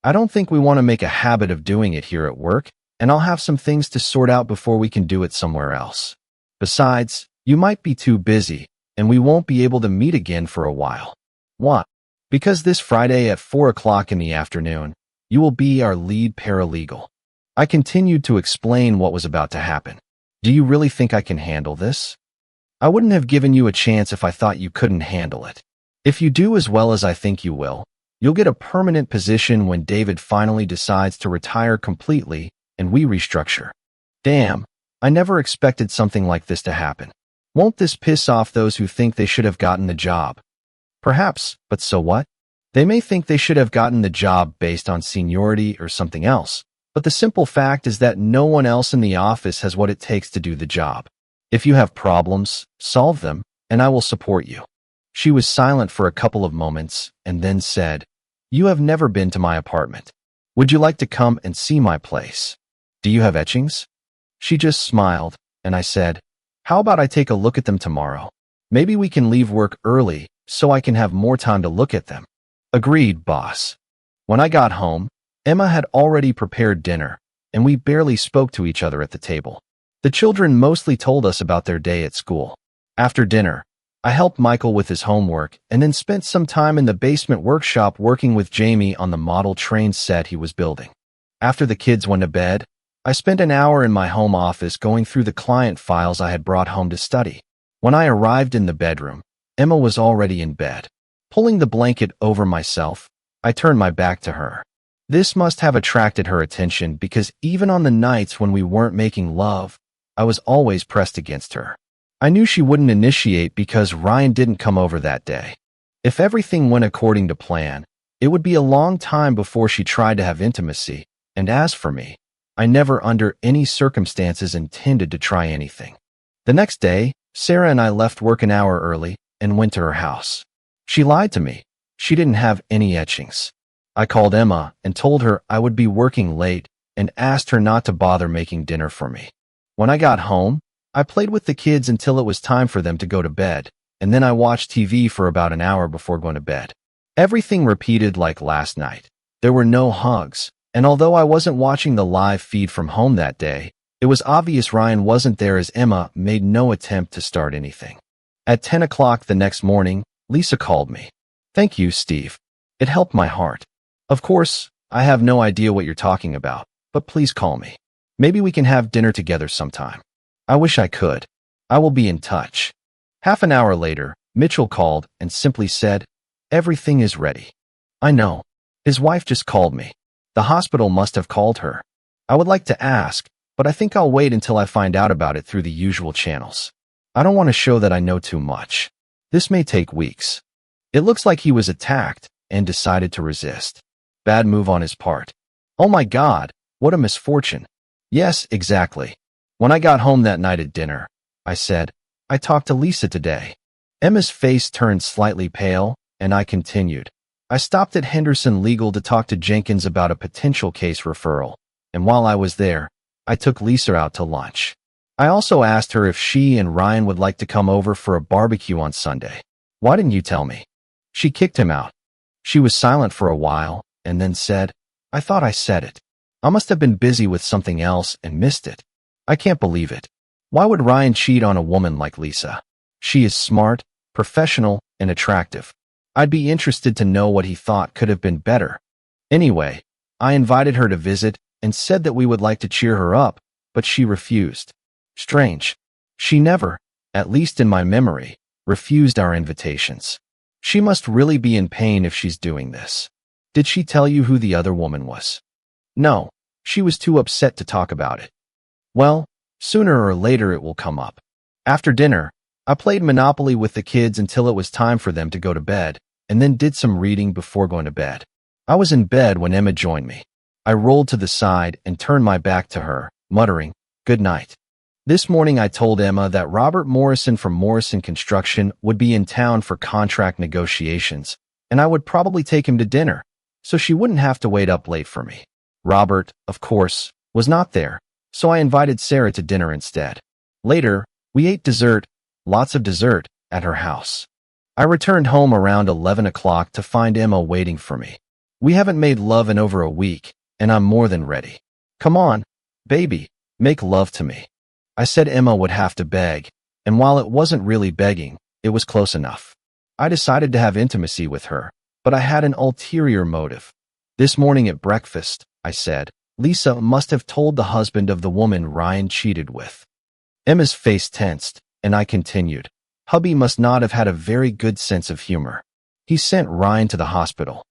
I don't think we want to make a habit of doing it here at work, and I'll have some things to sort out before we can do it somewhere else. Besides, you might be too busy, and we won't be able to meet again for a while. What? Because this Friday at 4 o'clock in the afternoon, you will be our lead paralegal. I continued to explain what was about to happen. Do you really think I can handle this? I wouldn't have given you a chance if I thought you couldn't handle it. If you do as well as I think you will, you'll get a permanent position when David finally decides to retire completely and we restructure. Damn, I never expected something like this to happen. Won't this piss off those who think they should have gotten the job? Perhaps, but so what? They may think they should have gotten the job based on seniority or something else, but the simple fact is that no one else in the office has what it takes to do the job. If you have problems, solve them, and I will support you. She was silent for a couple of moments and then said, You have never been to my apartment. Would you like to come and see my place? Do you have etchings? She just smiled, and I said, How about I take a look at them tomorrow? Maybe we can leave work early so I can have more time to look at them. Agreed, boss. When I got home, Emma had already prepared dinner, and we barely spoke to each other at the table. The children mostly told us about their day at school. After dinner, I helped Michael with his homework and then spent some time in the basement workshop working with Jamie on the model train set he was building. After the kids went to bed, I spent an hour in my home office going through the client files I had brought home to study. When I arrived in the bedroom, Emma was already in bed. Pulling the blanket over myself, I turned my back to her. This must have attracted her attention because even on the nights when we weren't making love, I was always pressed against her. I knew she wouldn't initiate because Ryan didn't come over that day. If everything went according to plan, it would be a long time before she tried to have intimacy, and as for me, I never under any circumstances intended to try anything. The next day, Sarah and I left work an hour early and went to her house. She lied to me. She didn't have any etchings. I called Emma and told her I would be working late and asked her not to bother making dinner for me. When I got home, I played with the kids until it was time for them to go to bed, and then I watched TV for about an hour before going to bed. Everything repeated like last night. There were no hugs, and although I wasn't watching the live feed from home that day, it was obvious Ryan wasn't there as Emma made no attempt to start anything. At 10 o'clock the next morning, Lisa called me. Thank you, Steve. It helped my heart. Of course, I have no idea what you're talking about, but please call me. Maybe we can have dinner together sometime. I wish I could. I will be in touch. Half an hour later, Mitchell called and simply said, Everything is ready. I know. His wife just called me. The hospital must have called her. I would like to ask, but I think I'll wait until I find out about it through the usual channels. I don't want to show that I know too much. This may take weeks. It looks like he was attacked and decided to resist. Bad move on his part. Oh my God, what a misfortune. Yes, exactly. When I got home that night at dinner, I said, I talked to Lisa today. Emma's face turned slightly pale, and I continued. I stopped at Henderson Legal to talk to Jenkins about a potential case referral, and while I was there, I took Lisa out to lunch. I also asked her if she and Ryan would like to come over for a barbecue on Sunday. Why didn't you tell me? She kicked him out. She was silent for a while, and then said, I thought I said it. I must have been busy with something else and missed it. I can't believe it. Why would Ryan cheat on a woman like Lisa? She is smart, professional, and attractive. I'd be interested to know what he thought could have been better. Anyway, I invited her to visit and said that we would like to cheer her up, but she refused. Strange. She never, at least in my memory, refused our invitations. She must really be in pain if she's doing this. Did she tell you who the other woman was? No, she was too upset to talk about it. Well, sooner or later it will come up. After dinner, I played Monopoly with the kids until it was time for them to go to bed, and then did some reading before going to bed. I was in bed when Emma joined me. I rolled to the side and turned my back to her, muttering, Good night. This morning I told Emma that Robert Morrison from Morrison Construction would be in town for contract negotiations, and I would probably take him to dinner, so she wouldn't have to wait up late for me. Robert, of course, was not there, so I invited Sarah to dinner instead. Later, we ate dessert, lots of dessert, at her house. I returned home around 11 o'clock to find Emma waiting for me. We haven't made love in over a week, and I'm more than ready. Come on, baby, make love to me. I said Emma would have to beg, and while it wasn't really begging, it was close enough. I decided to have intimacy with her, but I had an ulterior motive. This morning at breakfast, I said, Lisa must have told the husband of the woman Ryan cheated with. Emma's face tensed, and I continued, hubby must not have had a very good sense of humor. He sent Ryan to the hospital.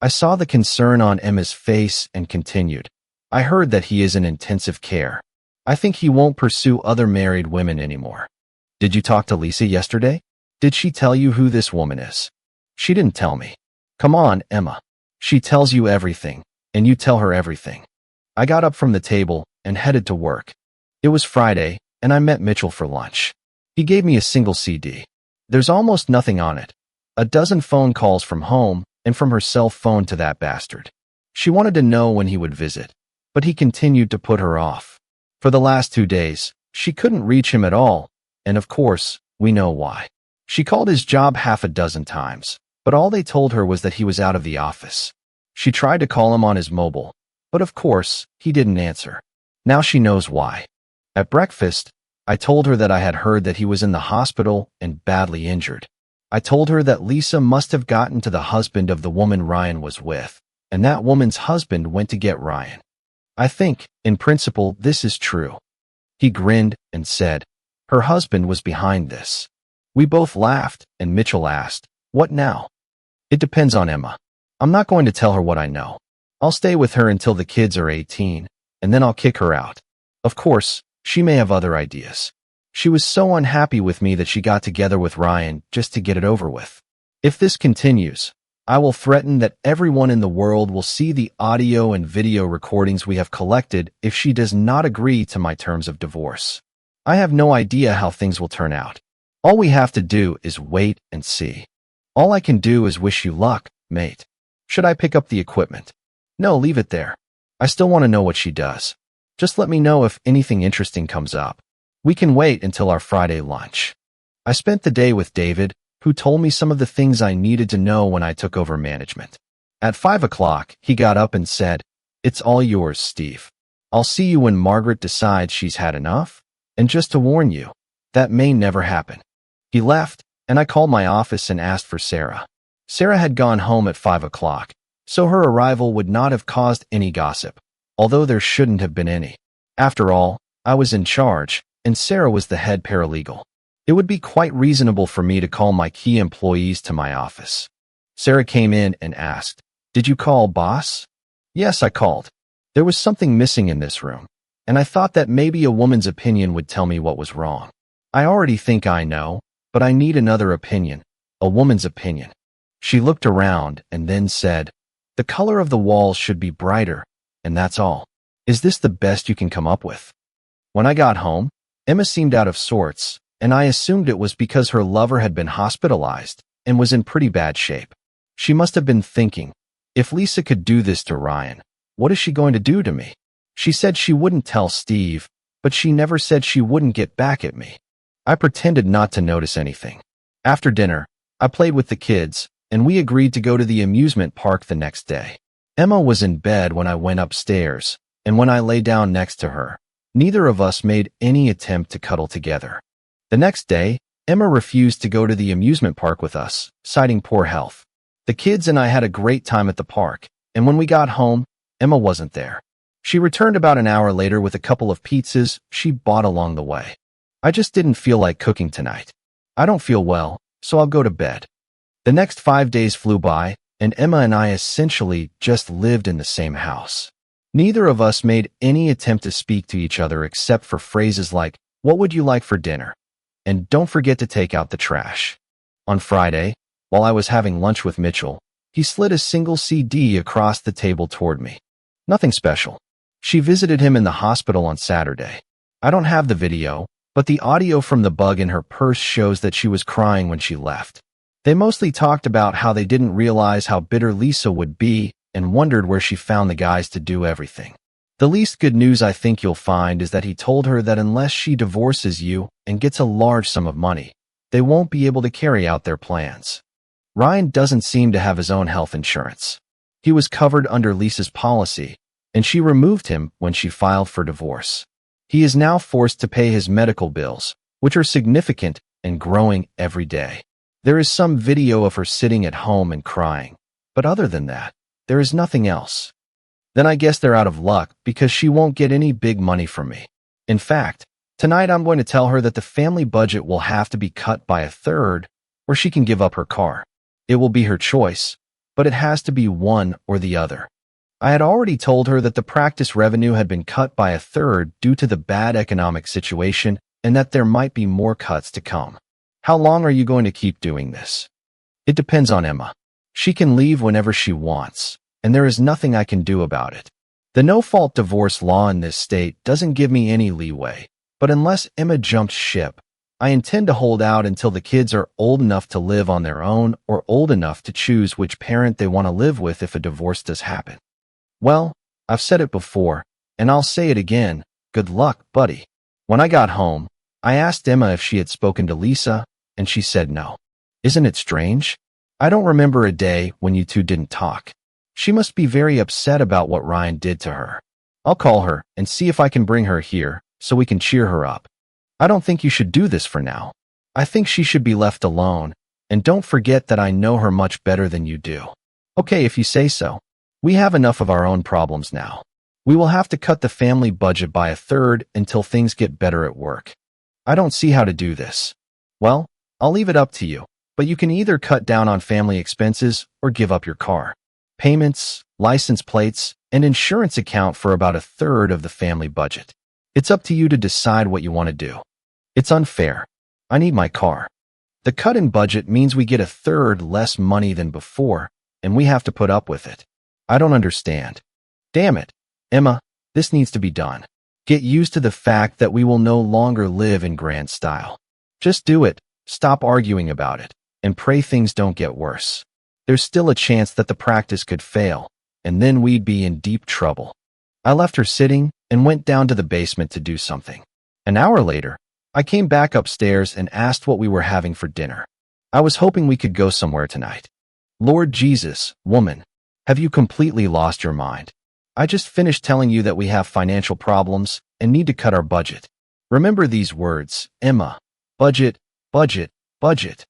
I saw the concern on Emma's face and continued, I heard that he is in intensive care. I think he won't pursue other married women anymore. Did you talk to Lisa yesterday? Did she tell you who this woman is? She didn't tell me. Come on, Emma. She tells you everything, and you tell her everything. I got up from the table and headed to work. It was Friday, and I met Mitchell for lunch. He gave me a single CD. There's almost nothing on it. A dozen phone calls from home and from her cell phone to that bastard. She wanted to know when he would visit, but he continued to put her off. For the last 2 days, she couldn't reach him at all, and of course, we know why. She called his job half a dozen times, but all they told her was that he was out of the office. She tried to call him on his mobile, but of course, he didn't answer. Now she knows why. At breakfast, I told her that I had heard that he was in the hospital and badly injured. I told her that Lisa must have gotten to the husband of the woman Ryan was with, and that woman's husband went to get Ryan. I think, in principle, this is true. He grinned and said, her husband was behind this. We both laughed, and Mitchell asked, what now? It depends on Emma. I'm not going to tell her what I know. I'll stay with her until the kids are 18, and then I'll kick her out. Of course, she may have other ideas. She was so unhappy with me that she got together with Ryan just to get it over with. If this continues, I will threaten that everyone in the world will see the audio and video recordings we have collected if she does not agree to my terms of divorce. I have no idea how things will turn out. All we have to do is wait and see. All I can do is wish you luck, mate. Should I pick up the equipment? No, leave it there. I still want to know what she does. Just let me know if anything interesting comes up. We can wait until our Friday lunch. I spent the day with David, who told me some of the things I needed to know when I took over management. At 5 o'clock, he got up and said, it's all yours, Steve. I'll see you when Margaret decides she's had enough, and just to warn you, that may never happen. He left, and I called my office and asked for Sarah. Sarah had gone home at 5 o'clock, so her arrival would not have caused any gossip, although there shouldn't have been any. After all, I was in charge, and Sarah was the head paralegal. It would be quite reasonable for me to call my key employees to my office. Sarah came in and asked, did you call, boss? Yes, I called. There was something missing in this room, and I thought that maybe a woman's opinion would tell me what was wrong. I already think I know, but I need another opinion, a woman's opinion. She looked around and then said, the color of the walls should be brighter, and that's all. Is this the best you can come up with? When I got home, Emma seemed out of sorts, and I assumed it was because her lover had been hospitalized and was in pretty bad shape. She must have been thinking, if Lisa could do this to Ryan, what is she going to do to me? She said she wouldn't tell Steve, but she never said she wouldn't get back at me. I pretended not to notice anything. After dinner, I played with the kids, and we agreed to go to the amusement park the next day. Emma was in bed when I went upstairs, and when I lay down next to her, neither of us made any attempt to cuddle together. The next day, Emma refused to go to the amusement park with us, citing poor health. The kids and I had a great time at the park, and when we got home, Emma wasn't there. She returned about an hour later with a couple of pizzas she bought along the way. I just didn't feel like cooking tonight. I don't feel well, so I'll go to bed. The next 5 days flew by, and Emma and I essentially just lived in the same house. Neither of us made any attempt to speak to each other except for phrases like, what would you like for dinner? And don't forget to take out the trash. On Friday, while I was having lunch with Mitchell, he slid a single CD across the table toward me. Nothing special. She visited him in the hospital on Saturday. I don't have the video, but the audio from the bug in her purse shows that she was crying when she left. They mostly talked about how they didn't realize how bitter Lisa would be and wondered where she found the guys to do everything. The least good news I think you'll find is that he told her that unless she divorces you and gets a large sum of money, they won't be able to carry out their plans. Ryan doesn't seem to have his own health insurance. He was covered under Lisa's policy, and she removed him when she filed for divorce. He is now forced to pay his medical bills, which are significant and growing every day. There is some video of her sitting at home and crying, but other than that, there is nothing else. Then I guess they're out of luck because she won't get any big money from me. In fact, tonight I'm going to tell her that the family budget will have to be cut by a third, or she can give up her car. It will be her choice, but it has to be one or the other. I had already told her that the practice revenue had been cut by a third due to the bad economic situation and that there might be more cuts to come. How long are you going to keep doing this? It depends on Emma. She can leave whenever she wants, and there is nothing I can do about it. The no-fault divorce law in this state doesn't give me any leeway, but unless Emma jumps ship, I intend to hold out until the kids are old enough to live on their own or old enough to choose which parent they want to live with if a divorce does happen. Well, I've said it before, and I'll say it again. Good luck, buddy. When I got home, I asked Emma if she had spoken to Lisa, and she said no. Isn't it strange? I don't remember a day when you two didn't talk. She must be very upset about what Ryan did to her. I'll call her and see if I can bring her here so we can cheer her up. I don't think you should do this for now. I think she should be left alone, and don't forget that I know her much better than you do. Okay, if you say so. We have enough of our own problems now. We will have to cut the family budget by a third until things get better at work. I don't see how to do this. Well, I'll leave it up to you, but you can either cut down on family expenses or give up your car. Payments, license plates, and insurance account for about a third of the family budget. It's up to you to decide what you want to do. It's unfair. I need my car. The cut in budget means we get a third less money than before, and we have to put up with it. I don't understand. Damn it, Emma, this needs to be done. Get used to the fact that we will no longer live in grand style. Just do it, stop arguing about it, and pray things don't get worse. There's still a chance that the practice could fail, and then we'd be in deep trouble. I left her sitting and went down to the basement to do something. An hour later, I came back upstairs and asked what we were having for dinner. I was hoping we could go somewhere tonight. Lord Jesus, woman, have you completely lost your mind? I just finished telling you that we have financial problems and need to cut our budget. Remember these words, Emma. Budget, budget, budget.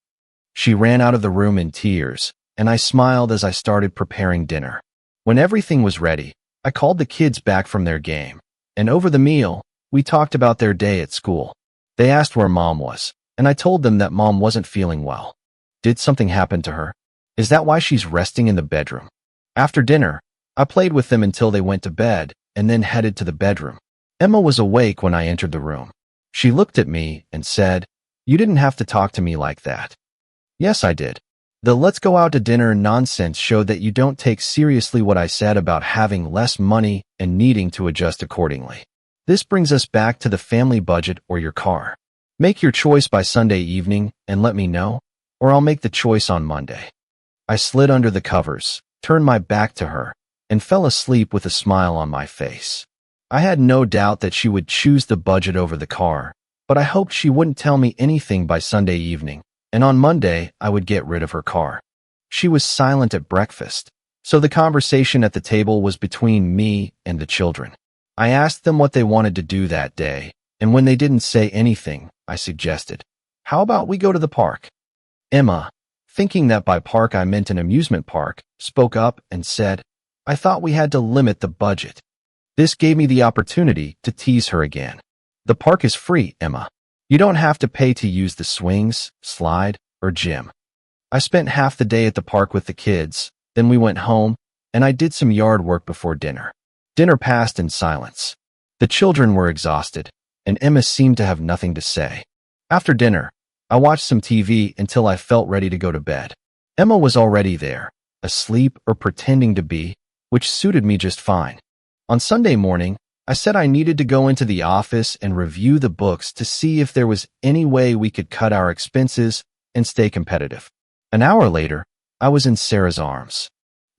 She ran out of the room in tears, and I smiled as I started preparing dinner. When everything was ready, I called the kids back from their game, and over the meal, we talked about their day at school. They asked where Mom was, and I told them that Mom wasn't feeling well. Did something happen to her? Is that why she's resting in the bedroom? After dinner, I played with them until they went to bed and then headed to the bedroom. Emma was awake when I entered the room. She looked at me and said, "You didn't have to talk to me like that." Yes, I did. The let's go out to dinner nonsense showed that you don't take seriously what I said about having less money and needing to adjust accordingly. This brings us back to the family budget or your car. Make your choice by Sunday evening and let me know, or I'll make the choice on Monday. I slid under the covers, turned my back to her, and fell asleep with a smile on my face. I had no doubt that she would choose the budget over the car, but I hoped she wouldn't tell me anything by Sunday evening, and on Monday I would get rid of her car. She was silent at breakfast, so the conversation at the table was between me and the children. I asked them what they wanted to do that day, and when they didn't say anything, I suggested, "How about we go to the park?" Emma, thinking that by park I meant an amusement park, spoke up and said, "I thought we had to limit the budget." This gave me the opportunity to tease her again. "The park is free, Emma. You don't have to pay to use the swings, slide, or gym." I spent half the day at the park with the kids, then we went home, and I did some yard work before dinner. Dinner passed in silence. The children were exhausted, and Emma seemed to have nothing to say. After dinner, I watched some TV until I felt ready to go to bed. Emma was already there, asleep or pretending to be, which suited me just fine. On Sunday morning, I said I needed to go into the office and review the books to see if there was any way we could cut our expenses and stay competitive. An hour later, I was in Sarah's arms.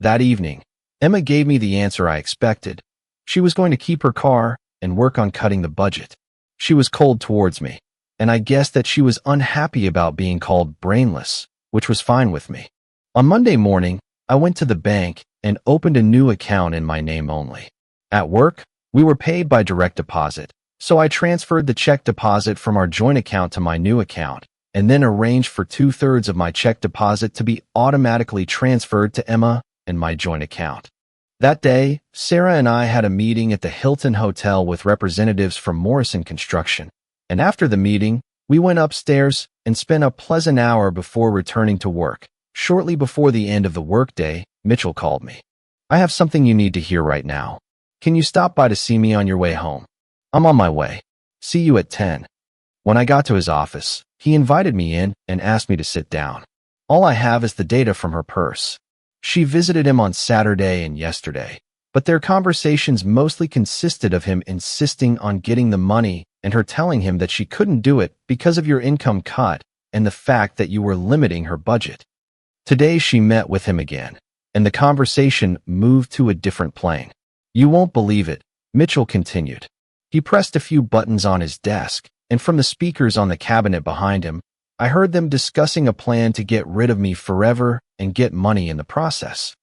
That evening, Emma gave me the answer I expected. She was going to keep her car and work on cutting the budget. She was cold towards me. and I guessed that she was unhappy about being called brainless, which was fine with me. On Monday morning, I went to the bank and opened a new account in my name only. At work, we were paid by direct deposit, so I transferred the check deposit from our joint account to my new account, and then arranged for 2/3 of my check deposit to be automatically transferred to Emma and my joint account. That day, Sarah and I had a meeting at the Hilton Hotel with representatives from Morrison Construction, and after the meeting, we went upstairs and spent a pleasant hour before returning to work. Shortly before the end of the workday, Mitchell called me. "I have something you need to hear right now. Can you stop by to see me on your way home?" "I'm on my way. See you at 10. When I got to his office, he invited me in and asked me to sit down. All I have is the data from her purse. She visited him on Saturday and yesterday, but their conversations mostly consisted of him insisting on getting the money and her telling him that she couldn't do it because of your income cut and the fact that you were limiting her budget. Today she met with him again, and the conversation moved to a different plane. "You won't believe it," Mitchell continued. He pressed a few buttons on his desk, and from the speakers on the cabinet behind him, I heard them discussing a plan to get rid of me forever and get money in the process.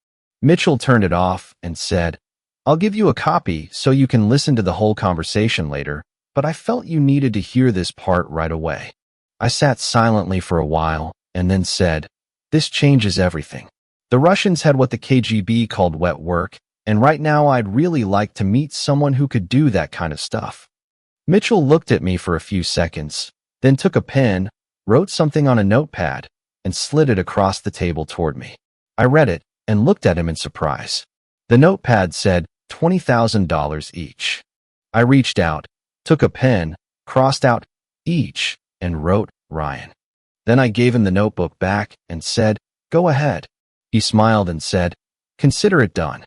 Mitchell turned it off and said, "I'll give you a copy so you can listen to the whole conversation later, but I felt you needed to hear this part right away." I sat silently for a while and then said, "This changes everything. The Russians had what the KGB called wet work, and right now I'd really like to meet someone who could do that kind of stuff." Mitchell looked at me for a few seconds, then took a pen, wrote something on a notepad, and slid it across the table toward me. I read it and looked at him in surprise. The notepad said $20,000 each. I reached out, took a pen, crossed out each, and wrote Ryan. Then I gave him the notebook back and said, "Go ahead." He smiled and said, "Consider it done."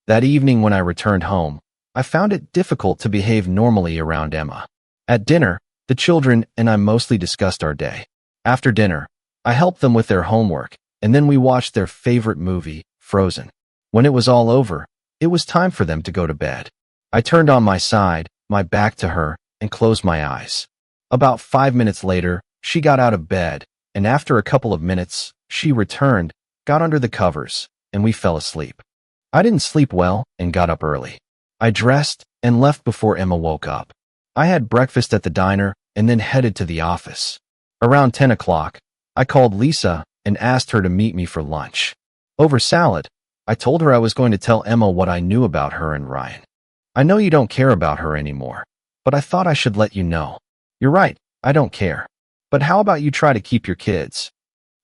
That evening when I returned home, I found it difficult to behave normally around Emma. At dinner, the children and I mostly discussed our day. After dinner, I helped them with their homework, and then we watched their favorite movie, Frozen. When it was all over, it was time for them to go to bed. I turned on my side, my back to her, and closed my eyes. About 5 minutes later, she got out of bed, and after a couple of minutes, she returned, got under the covers, and we fell asleep. I didn't sleep well and got up early. I dressed and left before Emma woke up. I had breakfast at the diner and then headed to the office. Around 10 o'clock, I called Lisa and asked her to meet me for lunch. Over salad, I told her I was going to tell Emma what I knew about her and Ryan. "I know you don't care about her anymore, but I thought I should let you know." "You're right, I don't care. But how about you try to keep your kids?"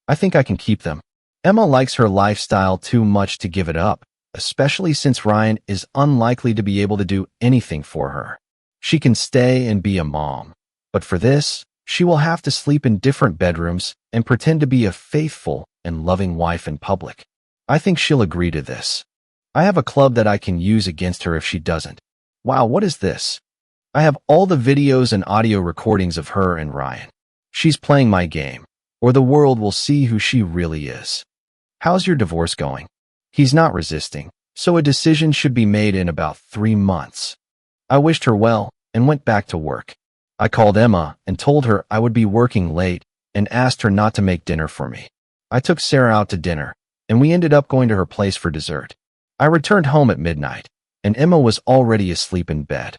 "I think I can keep them. Emma likes her lifestyle too much to give it up, especially since Ryan is unlikely to be able to do anything for her. She can stay and be a mom, but for this, she will have to sleep in different bedrooms and pretend to be a faithful and loving wife in public. I think she'll agree to this. I have a club that I can use against her if she doesn't." Wow, what is this? I have all the videos and audio recordings of her and Ryan. She's playing my game, or the world will see who she really is. "How's your divorce going?" He's not resisting, so a decision should be made in about 3 months. I wished her well and went back to work. I called Emma and told her I would be working late and asked her not to make dinner for me. I took Sarah out to dinner, and we ended up going to her place for dessert. I returned home at midnight, and Emma was already asleep in bed.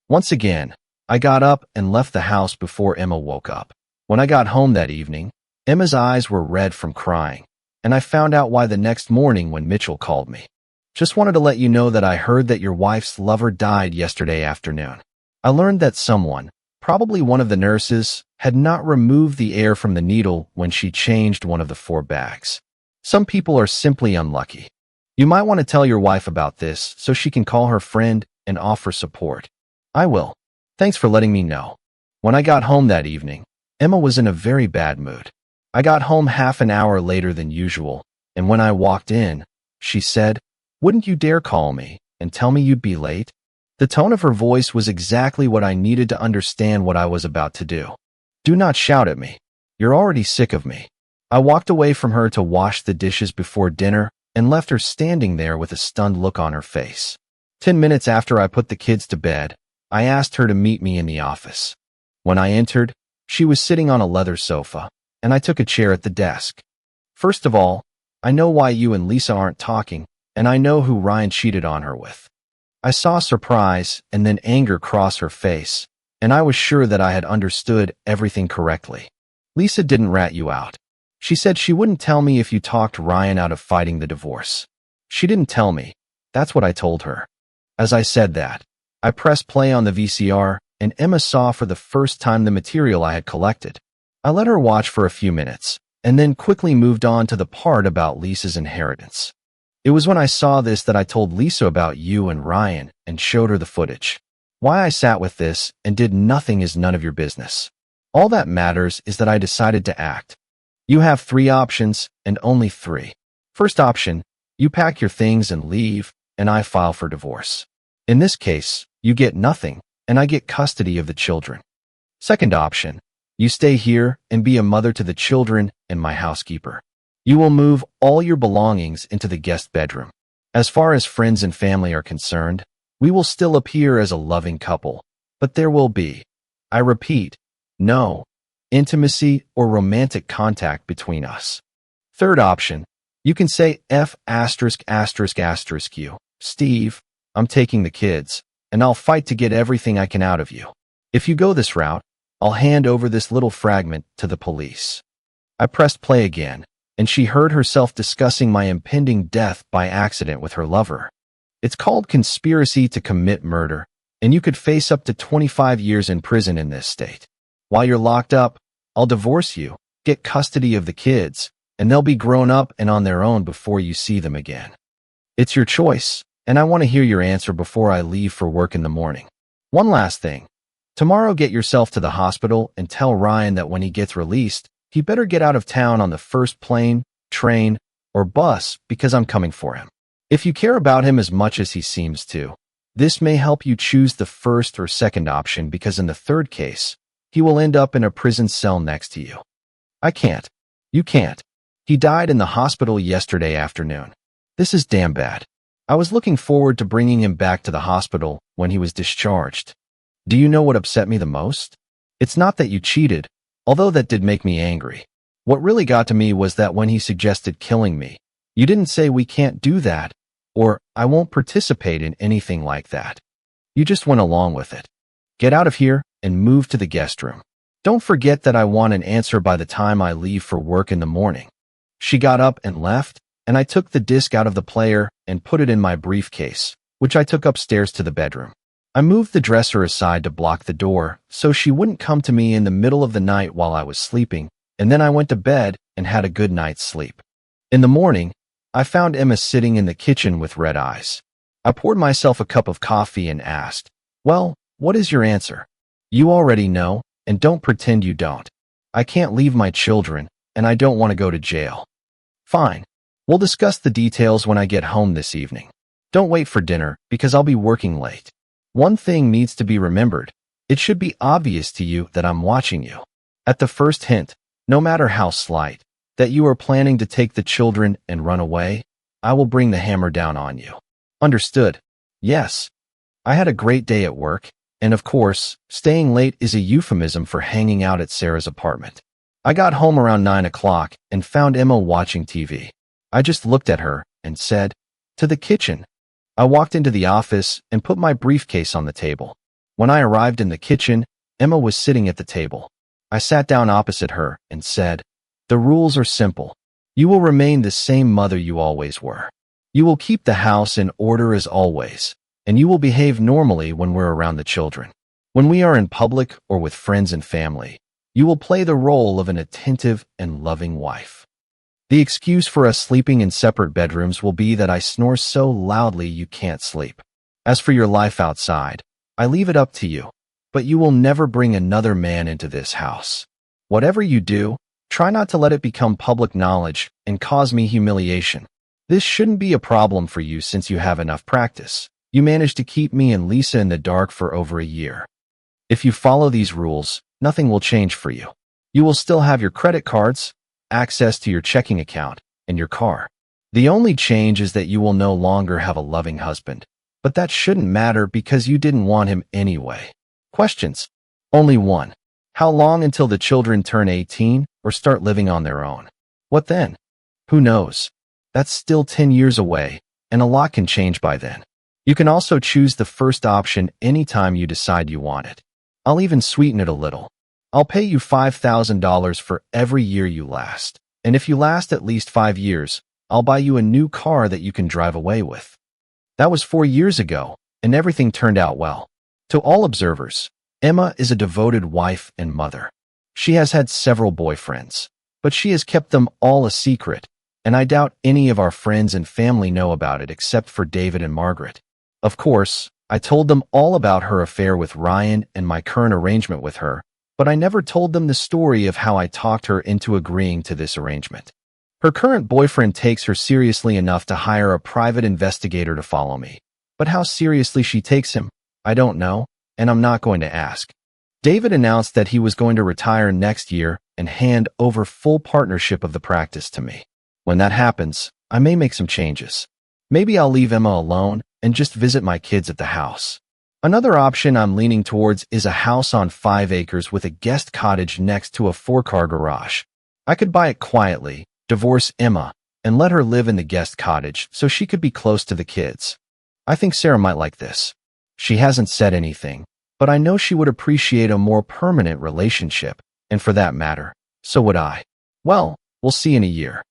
Once again, I got up and left the house before Emma woke up. When I got home that evening, Emma's eyes were red from crying, and I found out why the next morning when Mitchell called me. "Just wanted to let you know that I heard that your wife's lover died yesterday afternoon. I learned that someone, probably one of the nurses, had not removed the air from the needle when she changed one of the 4 bags. Some people are simply unlucky. You might want to tell your wife about this so she can call her friend and offer support." "I will. Thanks for letting me know." When I got home that evening, Emma was in a very bad mood. I got home half an hour later than usual, and when I walked in, she said, "Wouldn't you dare call me and tell me you'd be late?" The tone of her voice was exactly what I needed to understand what I was about to do. "Do not shout at me. You're already sick of me." I walked away from her to wash the dishes before dinner and left her standing there with a stunned look on her face. 10 minutes after I put the kids to bed, I asked her to meet me in the office. When I entered, She was sitting on a leather sofa, and I took a chair at the desk. First of all, I know why you and Lisa aren't talking, and I know who Ryan cheated on her with. I saw surprise and then anger cross her face, and I was sure that I had understood everything correctly. Lisa didn't rat you out. She said she wouldn't tell me if you talked Ryan out of fighting the divorce. She didn't tell me. That's what I told her. As I said that, I pressed play on the VCR, and Emma saw for the first time the material I had collected. I let her watch for a few minutes, and then quickly moved on to the part about Lisa's inheritance. It was when I saw this that I told Lisa about you and Ryan and showed her the footage. Why I sat with this and did nothing is none of your business. All that matters is that I decided to act. You have 3 options, and only 3. First option, you pack your things and leave, and I file for divorce. In this case, you get nothing, and I get custody of the children. Second option, you stay here and be a mother to the children and my housekeeper. You will move all your belongings into the guest bedroom. As far as friends and family are concerned, we will still appear as a loving couple, but there will be, I repeat, no intimacy or romantic contact between us. Third option, you can say F*** you, Steve, I'm taking the kids, and I'll fight to get everything I can out of you. If you go this route, I'll hand over this little fragment to the police. I pressed play again, and she heard herself discussing my impending death by accident with her lover. It's called conspiracy to commit murder, and you could face up to 25 years in prison in this state. While you're locked up, I'll divorce you, get custody of the kids, and they'll be grown up and on their own before you see them again. It's your choice, and I want to hear your answer before I leave for work in the morning. One last thing. Tomorrow get yourself to the hospital and tell Ryan that when he gets released, he better get out of town on the first plane, train, or bus because I'm coming for him. If you care about him as much as he seems to, this may help you choose the first or second option because in the third case, he will end up in a prison cell next to you. I can't. You can't. He died in the hospital yesterday afternoon. This is damn bad. I was looking forward to bringing him back to the hospital when he was discharged. Do you know what upset me the most? It's not that you cheated, although that did make me angry. What really got to me was that when he suggested killing me, you didn't say we can't do that, or I won't participate in anything like that. You just went along with it. Get out of here and move to the guest room. Don't forget that I want an answer by the time I leave for work in the morning. She got up and left, and I took the disc out of the player and put it in my briefcase, which I took upstairs to the bedroom. I moved the dresser aside to block the door so she wouldn't come to me in the middle of the night while I was sleeping, and then I went to bed and had a good night's sleep. In the morning, I found Emma sitting in the kitchen with red eyes. I poured myself a cup of coffee and asked, "Well, what is your answer?" "You already know, and don't pretend you don't. I can't leave my children, and I don't want to go to jail." "Fine. We'll discuss the details when I get home this evening. Don't wait for dinner, because I'll be working late. One thing needs to be remembered. It should be obvious to you that I'm watching you. At the first hint, no matter how slight, that you are planning to take the children and run away, I will bring the hammer down on you. Understood?" "Yes." I had a great day at work, and of course, staying late is a euphemism for hanging out at Sarah's apartment. I got home around 9 o'clock and found Emma watching TV. I just looked at her and said, "To the kitchen." I walked into the office and put my briefcase on the table. When I arrived in the kitchen, Emma was sitting at the table. I sat down opposite her and said, "The rules are simple. You will remain the same mother you always were. You will keep the house in order as always, and you will behave normally when we're around the children. When we are in public or with friends and family, you will play the role of an attentive and loving wife. The excuse for us sleeping in separate bedrooms will be that I snore so loudly you can't sleep. As for your life outside, I leave it up to you, but you will never bring another man into this house. Whatever you do, try not to let it become public knowledge and cause me humiliation. This shouldn't be a problem for you since you have enough practice. You managed to keep me and Lisa in the dark for over a year. If you follow these rules, nothing will change for you. You will still have your credit cards, access to your checking account, and your car. The only change is that you will no longer have a loving husband, but that shouldn't matter because you didn't want him anyway. Questions? Only one. How long until the children turn 18 or start living on their own? What then? Who knows? That's still 10 years away, and a lot can change by then. You can also choose the first option anytime you decide you want it. I'll even sweeten it a little. I'll pay you $5,000 for every year you last. And if you last at least 5 years, I'll buy you a new car that you can drive away with. That was 4 years ago, and everything turned out well. To all observers, Emma is a devoted wife and mother. She has had several boyfriends, but she has kept them all a secret, and I doubt any of our friends and family know about it except for David and Margaret. Of course, I told them all about her affair with Ryan and my current arrangement with her, but I never told them the story of how I talked her into agreeing to this arrangement. Her current boyfriend takes her seriously enough to hire a private investigator to follow me, but how seriously she takes him, I don't know, and I'm not going to ask. David announced that he was going to retire next year and hand over full partnership of the practice to me. When that happens, I may make some changes. Maybe I'll leave Emma alone and just visit my kids at the house. Another option I'm leaning towards is a house on 5 acres with a guest cottage next to a 4-car garage. I could buy it quietly, divorce Emma, and let her live in the guest cottage so she could be close to the kids. I think Sarah might like this. She hasn't said anything, but I know she would appreciate a more permanent relationship, and for that matter, so would I. Well, we'll see in a year.